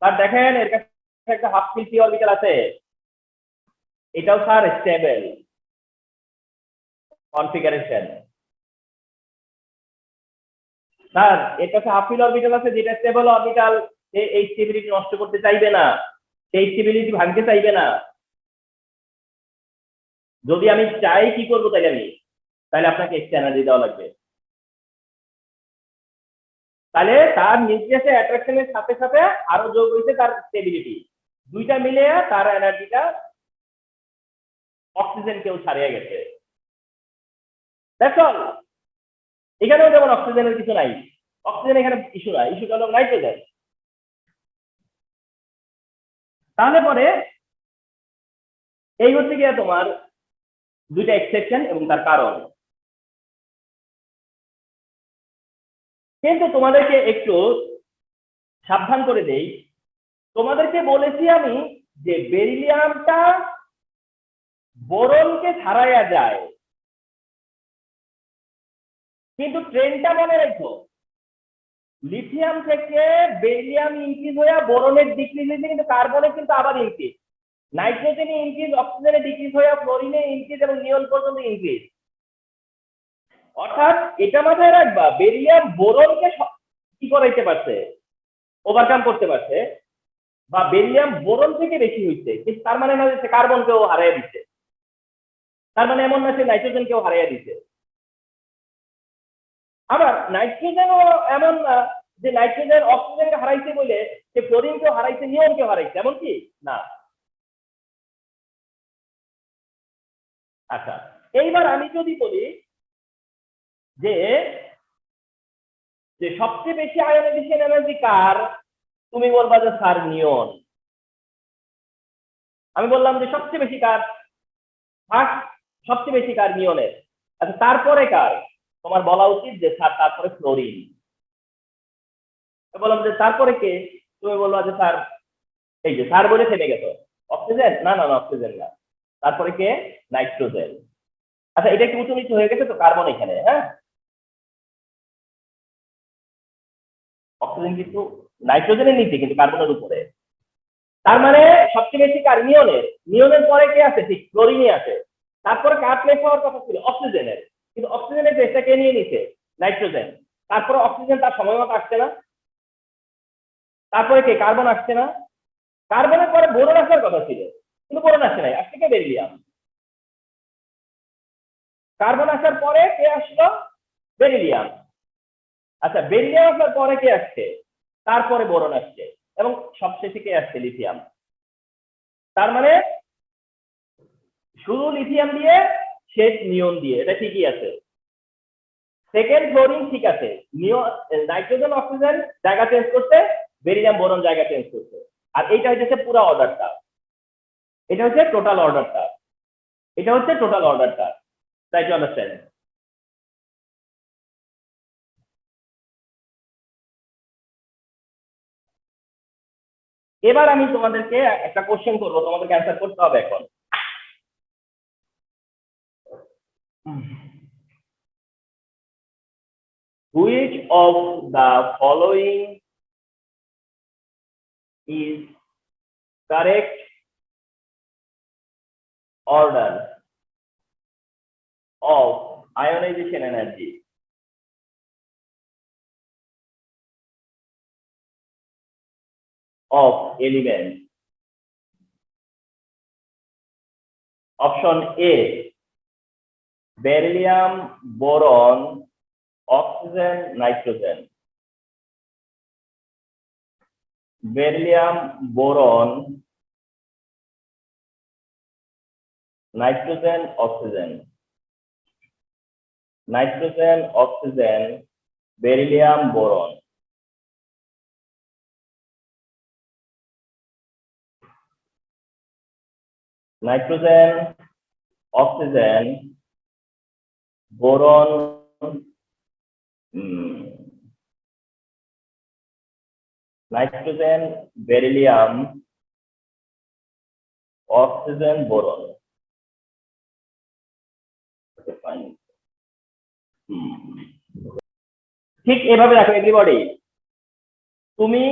স্যার দেখেন এর কাছে একটা হাফ ফিল পি অরবিটাল আছে, এটাও স্যার স্টেবল কনফিগারেশন। স্যার এর কাছে হাফ ফিল অরবিটাল আছে, যেটা স্টেবল অরবিটাল, সে এই স্টেবিলিটি নষ্ট করতে চাইবে না, সেই স্টেবিলিটি ভাঙতে চাইবে না। যদি আমি চাই কি করবো তাহলে আপনাকে এক্সট্রা এনার্জি দেওয়া লাগবে। তাহলে তার নিউক্লিয়াসের অ্যাট্রাকশনের সাথে সাথে আরো যোগ হয়েছে তার স্টেবিলিটি, দুইটা মিলে তার এনার্জিটা অক্সিজেন কেউ ছাড়িয়ে গেছে। That's all. এখানেও যেমন অক্সিজেনের কিছু নাই, অক্সিজেন এখানে ইস্যু নাই, ইস্যুটা হলো নাইট্রোজেন। তাহলে পরে এই হচ্ছে গিয়ে তোমার দুইটা এক্সেপশন এবং তার কারণ। কিন্তু তোমাদেরকে একটু সাবধান করে দেই, তোমাদেরকে বলেছি আমি যে বেরিলিয়ামটা বোরনকে ছাড়াইয়া যায়, কিন্তু ট্রেনটা মনে রেখো, লিথিয়াম থেকে বেরিলিয়াম ইনক্রিজ হয়ে বোরনের ডিক্রিজ হয়েছে, কিন্তু কার্বনে কিন্তু আবার ইনক্রিজ, নাইট্রোজেনে ইনক্রিজ, অক্সিজেনে ডিক্রিজ হয়ে ফ্লোরিনে ইনক্রিজ এবং নিয়ন পর্যন্ত ইনক্রিজ। অর্থাৎ এটা মাথায় রাখবা, বেরিলিয়াম বোরনকে কি করাইতে পারছে, ওভারকাম করতে পারছে, বা বেরিলিয়াম বোরন থেকে বেশি হয়েছে, কিন্তু তার মানে না যে কার্বনকেও হারাইয়া দিচ্ছে, তার মানে এমন না সে নাইট্রোজেনকেও হারাইয়া দিচ্ছে। আবার নাইট্রোজেনও এমন না যে নাইট্রোজেন অক্সিজেনকে হারাইছে বলে সে ক্লোরিনকেও হারাইছে, নিয়নকেও হারাইছে, এমন কি না। আচ্ছা, এইবার আমি যদি বলি যে যে সবচেয়ে বেশি আয়োনাইজেশন এনার্জি কার, তুমি বলবা যে স্যার নিয়ন। আমি বললাম যে সবচেয়ে বেশি কার, ফার্স্ট সবচেয়ে বেশি কার, নিয়নের। আচ্ছা তারপরে কার, তোমার বলা উচিত যে স্যার তারপরে ফ্লোরিন। বললাম যে তারপরে কে, তুমি বলবা যে স্যার, এই যে স্যার বলে থেমে গেছো, অক্সিজেন, না না অক্সিজেন না, তারপরে কে, নাইট্রোজেন। আচ্ছা এটা একটু উঁচু নিচু হয়ে গেছে তো, কার্বন এখানে, হ্যাঁ অক্সিজেন কিন্তু নাইট্রোজেনের নিচে কিন্তু কার্বনের উপরে। তার মানে সবচেয়ে বেশি কার, নিয়নের। নিয়নের পরে কে আছে, ঠিক ক্লোরিনই আছে। তারপরে কার প্লেস হওয়ার কথা ছিল, অক্সিজেনের, কিন্তু অক্সিজেনের প্লেসটা কে নিয়ে নিছে, নাইট্রোজেন। তারপরে অক্সিজেন তার সময় মতো আসছে না, তারপরে কে, কার্বন আসছে না, কার্বনের পরে বোরন আসার কথা ছিল, কিন্তু বোরন আসছে নাই, আসছে কে, বেরিলিয়াম। কার্বন আসার পরে কে আসলো, বেরিলিয়াম। আচ্ছা বেরিলিয়াম আসার পরে কে আসছে, তারপরে বোরন আসছে, এবং সবশেষে কে আসছে, লিথিয়াম। তার মানে শুরু লিথিয়াম দিয়ে শেষ নিয়ন দিয়ে, এটা ঠিকই আছে। সেকেন্ড ফ্লোরিন ঠিক আছে, নাইট্রোজেন অক্সিজেন জায়গা চেঞ্জ করতে, বেরিলিয়াম বোরন জায়গা চেঞ্জ করতে। আর এইটা হচ্ছে পুরো অর্ডারটা, এটা হচ্ছে টোটাল অর্ডারটা, এটা হচ্ছে টোটাল অর্ডারটা। Try to understand. এবার আমি তোমাদেরকে একটা কোশ্চেন করবো, তোমাদেরকে অ্যান্সার করতে হবে এখন। Which of the following is correct order of ionization energy of elements? Option A, beryllium, boron, oxygen, nitrogen. Beryllium, boron, nitrogen, oxygen. Nitrogen, oxygen, beryllium, boron. Nitrogen, oxygen, boron, nitrogen, beryllium, oxygen, boron. Okay, fine. ঠিক এভাবে দেখো everybody, তুমি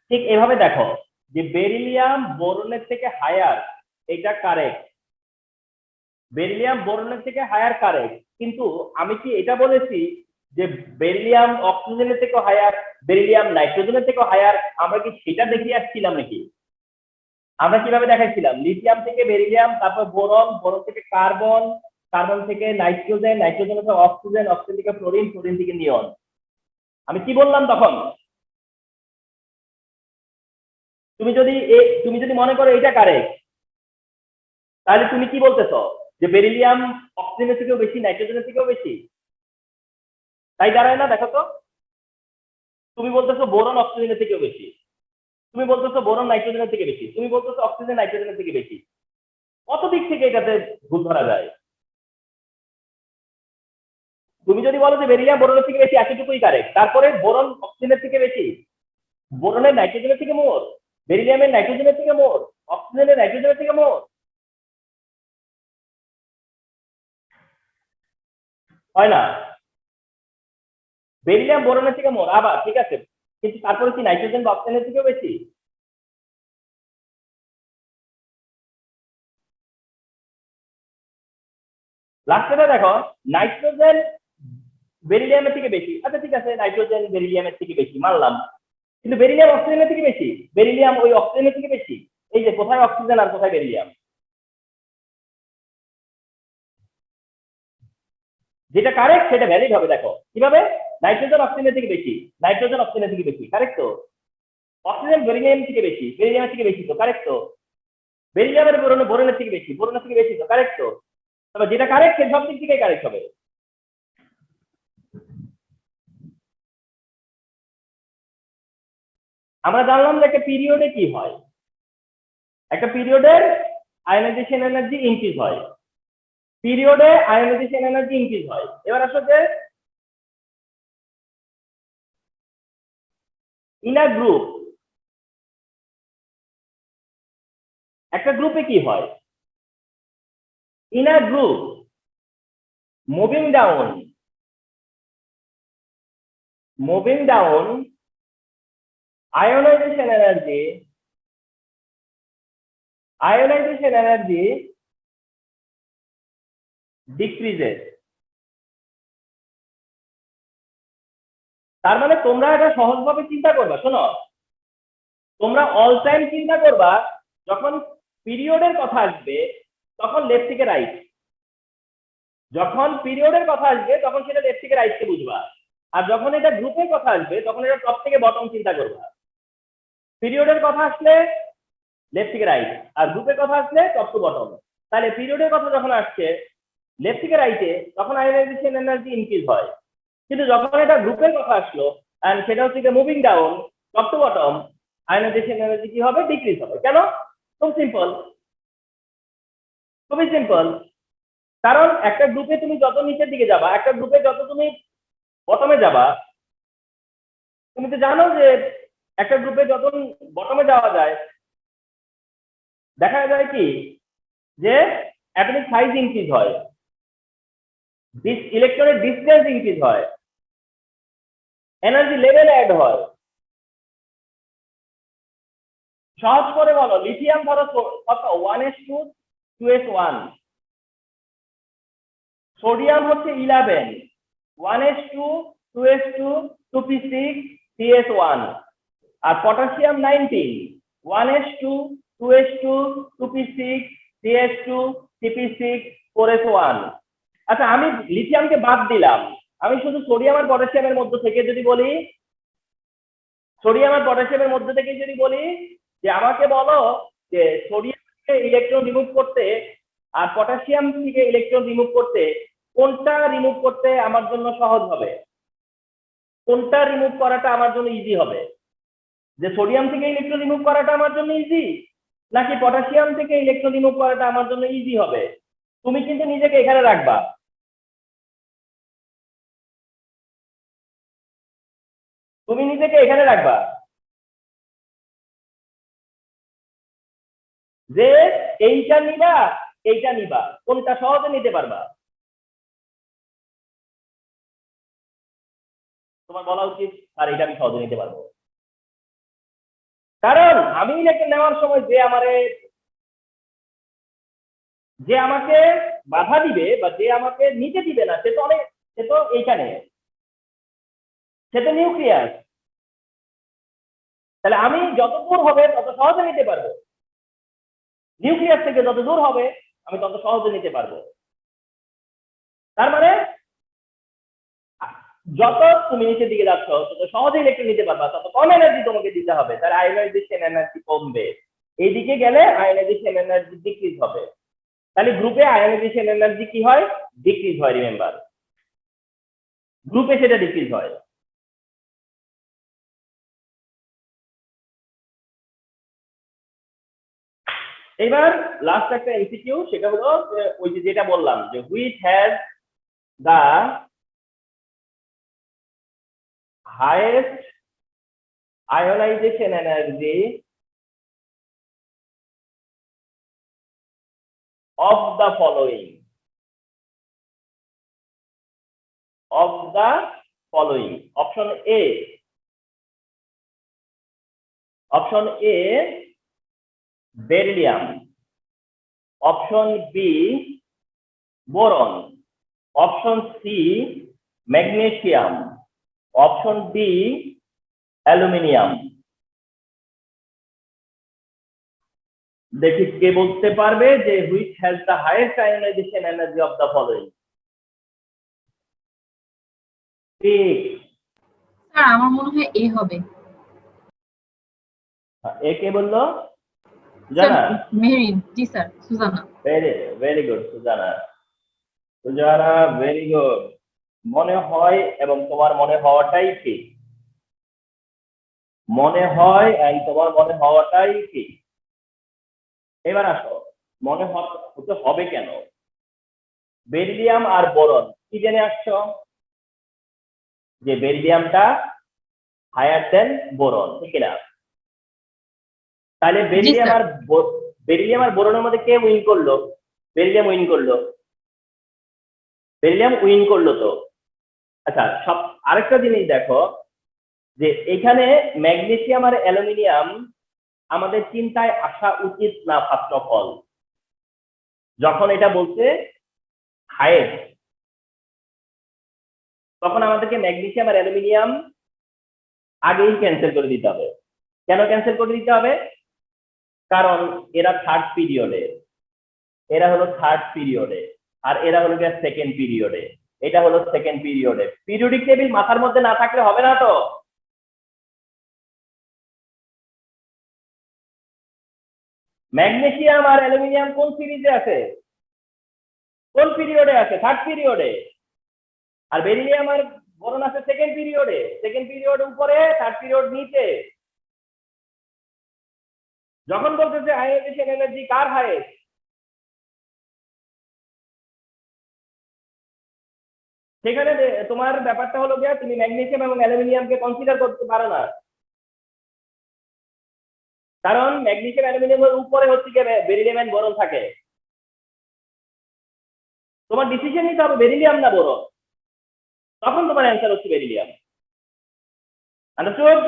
ঠিক এভাবে দেখো যে beryllium বোরনের থেকে হায়ার, এটা কারেক্ট। বেরিলিয়াম বোরনের থেকে হায়ার কারেক্ট, কিন্তু আমি কি এটা বলেছি যে বেরিলিয়াম অক্সিজেনের থেকে হায়ার, বেরিলিয়াম নাইট্রোজেনের থেকে হায়ার? আমরা কি সেটা দেখিয়ে আসছিলাম নাকি? আমরা কিভাবে দেখাইছিলাম? লিথিয়াম থেকে বেরিলিয়াম, তারপর বোরন, বোরন থেকে কার্বন, কার্বন থেকে নাইট্রোজেন, নাইট্রোজেন থেকে অক্সিজেন, অক্সিজেন থেকে ফ্লোরিন, ফ্লোরিন থেকে নিয়ন। আমি কি বললাম তখন? তুমি যদি মনে করো এটা কারেক্ট, তাহলে তুমি কি বলতেছো যে বেরিলিয়াম অক্সিজেনের থেকেও বেশি, নাইট্রোজেনের থেকেও বেশি? তাই দাঁড়ায় না? দেখো তো, তুমি বলতেছো বোরন অক্সিজেনের থেকেও বেশি, তুমি বলতেছো বোরন নাইট্রোজেনের থেকে বেশি, তুমি বলতেছো অক্সিজেন নাইট্রোজেনের থেকে বেশি। কত দিক থেকে এটাতে ভুল ধরা যায়? তুমি যদি বলো যে বেরিলিয়াম বোরনের থেকে বেশি, এতটুকুই কারেক্ট। তারপরে বোরন অক্সিজেনের থেকে বেশি, বোরনের নাইট্রোজেনের থেকে মোর, বেরিলিয়ামের নাইট্রোজেনের থেকে মোর, অক্সিজেনের নাইট্রোজেনের থেকে মোর, হয় না? বেরিলিয়াম বোরনের থেকে মোর, আবার ঠিক আছে, কিন্তু তারপরে কি নাইট্রোজেন বা অক্সিজেনের থেকেও বেশি? লাস্টটা দেখো, নাইট্রোজেন বেরিলিয়ামের থেকে বেশি, আচ্ছা ঠিক আছে, নাইট্রোজেন বেরিলিয়ামের থেকে বেশি মানলাম, কিন্তু বেরিলিয়াম অক্সিজেনের থেকে বেশি, বেরিলিয়াম ওই অক্সিজেনের থেকে বেশি। এই যে কোথায় অক্সিজেন আর কোথায় বেরিলিয়াম? যেটা কারেক্ট সেটা ভ্যালিড হবে। দেখো কিভাবে, নাইট্রোজেন অক্সিজেনের থেকে বেশি, নাইট্রোজেন অক্সিজেনের থেকে বেশি, কারেক্ট তো? অক্সিজেন বেরিলিয়াম থেকে বেশি, বেরিলিয়ামের থেকে বেশি, তো কারেক্ট তো? বেরিলিয়ামের বোরনের থেকে বেশি, বোরনের থেকে বেশি, তো কারেক্ট তো? তবে যেটা কারেক্ট সে সব দিক থেকে কারেক্ট হবে। আমরা জানলাম যে একটা পিরিয়ডে কি হয়, একটা পিরিয়ডের আয়নাইজেশন এনার্জি ইনক্রিজ হয়, পিরিয়ডে আয়নাইজেশন এনার্জি ইনক্রিজ হয়। এবার আসলে ইনার গ্রুপ, একটা গ্রুপে কি হয়? Inner group moving down, ionization energy decreases। তার মানে তোমরা এটা সহজভাবে চিন্তা করবা, শোনো, তোমরা অল টাইম চিন্তা করবা যখন পিরিয়ডের কথা আসবে তখন লেফট থেকে রাইট, যখন পিরিয়ডের কথা আসবে তখন সেটা লেফট থেকে রাইটকে বুঝবা, আর যখন এটা গ্রুপের কথা আসবে তখন এটা টপ থেকে বটম চিন্তা করবা। পিরিয়ডের কথা আসলে লেফট থেকে রাইট, আর গ্রুপের কথা আসলে টপ টু বটম। তাহলে পিরিয়ডের কথা যখন আসছে লেফট থেকে রাইটে, তখন আয়নাইজেশন এনার্জি ইনক্রিজ হয়, কিন্তু যখন এটা গ্রুপের কথা আসলো এন্ড সেটা হচ্ছে moving down top to bottom, ionisation energy কি হবে? ডিক্রিজ হবে। কেন? খুব সিম্পল, খুবই সিম্পল। কারণ একটা গ্রুপে তুমি যত নিচের দিকে যাবা, একটা গ্রুপে যত তুমি বটমে যাবা, তুমি তো জানো যে একটা গ্রুপে যত বটমে যাওয়া যায় দেখা যায় কি যে অ্যাটমিক সাইজ ইনক্রিজ হয়, ইলেকট্রনের ডিসটেন্স ইনক্রিজ হয়, এনার্জি লেভেল অ্যাড হয়। সহজ করে বলো, লিথিয়াম ধরো কত 1s2 2s1, সোডিয়াম হচ্ছে 11 1s2 2s2 2p6 3s1, আর potassium 19 1s2 2s2 2p6 3s2 3p6 4s1। আচ্ছা আমি লিথিয়ামকে বাদ দিলাম, আমি শুধু সোডিয়াম আর পটাশিয়ামের মধ্যে থেকে যদি বলি, সোডিয়াম আর পটাশিয়ামের মধ্যে থেকে যদি বলি যে আমাকে বলো যে সোডিয়াম থেকে ইলেকট্রন রিমুভ করতে আর পটাশিয়াম থেকে ইলেকট্রন রিমুভ করতে কোনটা রিমুভ করতে আমার জন্য সহজ হবে, কোনটা রিমুভ করাটা আমার জন্য ইজি হবে? যে সোডিয়াম থেকে ইলেকট্রন রিমুভ করাটা আমার জন্য ইজি, নাকি পটাশিয়াম থেকে ইলেকট্রন রিমুভ করাটা আমার জন্য ইজি হবে? তুমি কিন্তু নিজেকে এখানে রাখবা, তুমি নিজেকে এখানে রাখবা যে এইটা নিবা এইটা নিবা, কোনটা সহজে নিতে পারবা? তোমার বলা উচিত আর এটা আমি সহজে নিতে পারবো। কারণ আমি ইলেকট্রন নেওয়ার সময় যে আমাকে বাধা দিবে বা যে আমাকে নিতে দিবে না, সে তো এইখানে, সে তো নিউক্লিয়াস। তাহলে আমি যত দূর হবে তত সহজে নিতে পারবো, নিউক্লিয়াস থেকে যত দূর হবে আমি তত সহজে নিতে পারবো। তার মানে যত তুমি নিচের দিকে যাচ্ছ তত সহজে ইলেকট্রন নিতে পারবা, তত কম এনার্জি তোমাকে দিতে হবে, তার আয়োনাইজেশন এনার্জি কমবে। এইদিকে গেলে আয়োনাইজেশন এনার্জি ডিক্রিজ হবে। তাহলে গ্রুপে আয়োনাইজেশন এনার্জি কি হয়? ডিক্রিজ হয়। রিমেম্বার, গ্রুপে সেটা ডিক্রিজ হয়। এবার লাস্ট একটা এমসিকিউ, সেটা হলো ওই যে যেটা বললাম যে which has the highest ionization energy of the following, of the following. Option A, option A beryllium, option B boron, option C magnesium, option D aluminium। দেখি কে বলতে পারবে যে which has the highest ionization energy of the following? ঠিক, sir আমার মনে হয় A হবে। A কে বললো? Sir Susanna? মেরিন, জি sir, Susanna. Very good Susanna, Susanna very good. মনে হয় এবং তোমার মনে হওয়াটাই ঠিক, মনে হয় এবং তোমার মনে হওয়াটাই ঠিক। এবার আসো, মনে হতে হবে কেন? বেরিলিয়াম আর বোরন কি জেনে আসছো? যে বেরিলিয়ামটা হায়ার দেন বোরন, ঠিক না? তাহলে বেরিলিয়াম আর বোরনের মধ্যে কে উইন করলো? বেরিলিয়াম উইন করলো, বেরিলিয়াম উইন করলো তো। আচ্ছা সব আরেকটা জিনিস দেখো যে এখানে ম্যাগনেসিয়াম আর অ্যালুমিনিয়াম আমাদের চিন্তায় আসা উচিত না। ফার্স্ট অফ অল, যখন এটা বলছে হাইয়েস্ট, তখন আমাদেরকে ম্যাগনেসিয়াম আর অ্যালুমিনিয়াম আগেই ক্যান্সেল করে দিতে হবে। কেন ক্যান্সেল করে দিতে হবে? কারণ এরা থার্ড পিরিয়ডে, এরা হলো থার্ড পিরিয়ডে, আর এরা হলো সেকেন্ড পিরিয়ডে, এটা হলো সেকেন্ড পিরিয়ডে। পিরিয়ডিক টেবিল মাথার মধ্যে না থাকলে হবে না তো। ম্যাগনেসিয়াম আর অ্যালুমিনিয়াম কোন সিরিজে আছে? কোন পিরিয়ডে আছে? থার্ড পিরিয়ডে। আর বেরিলিয়াম আর বোরন আছে সেকেন্ড পিরিয়ড উপরে, থার্ড পিরিয়ড নিচে। যখন বলতেছে আয়োনাইজেশন এনার্জি কার হাইয়েস্ট, সেখানে তোমার ব্যাপারটা হলো গিয়া তুমি ম্যাগনেসিয়াম এবং অ্যালুমিনিয়ামকে কনসিডার করতে পারো না, কারণ ম্যাগনেসিয়াম অ্যালুমিনিয়ামের উপরে হচ্ছে গিয়ে বেরিলিয়াম এন্ড বোরন থাকে। তোমার ডিসিশন নিতে হবে বেরিলিয়াম না বোরন, তখন তোমার অ্যান্সার হচ্ছে বেরিলিয়াম। আন্ডারস্টুড?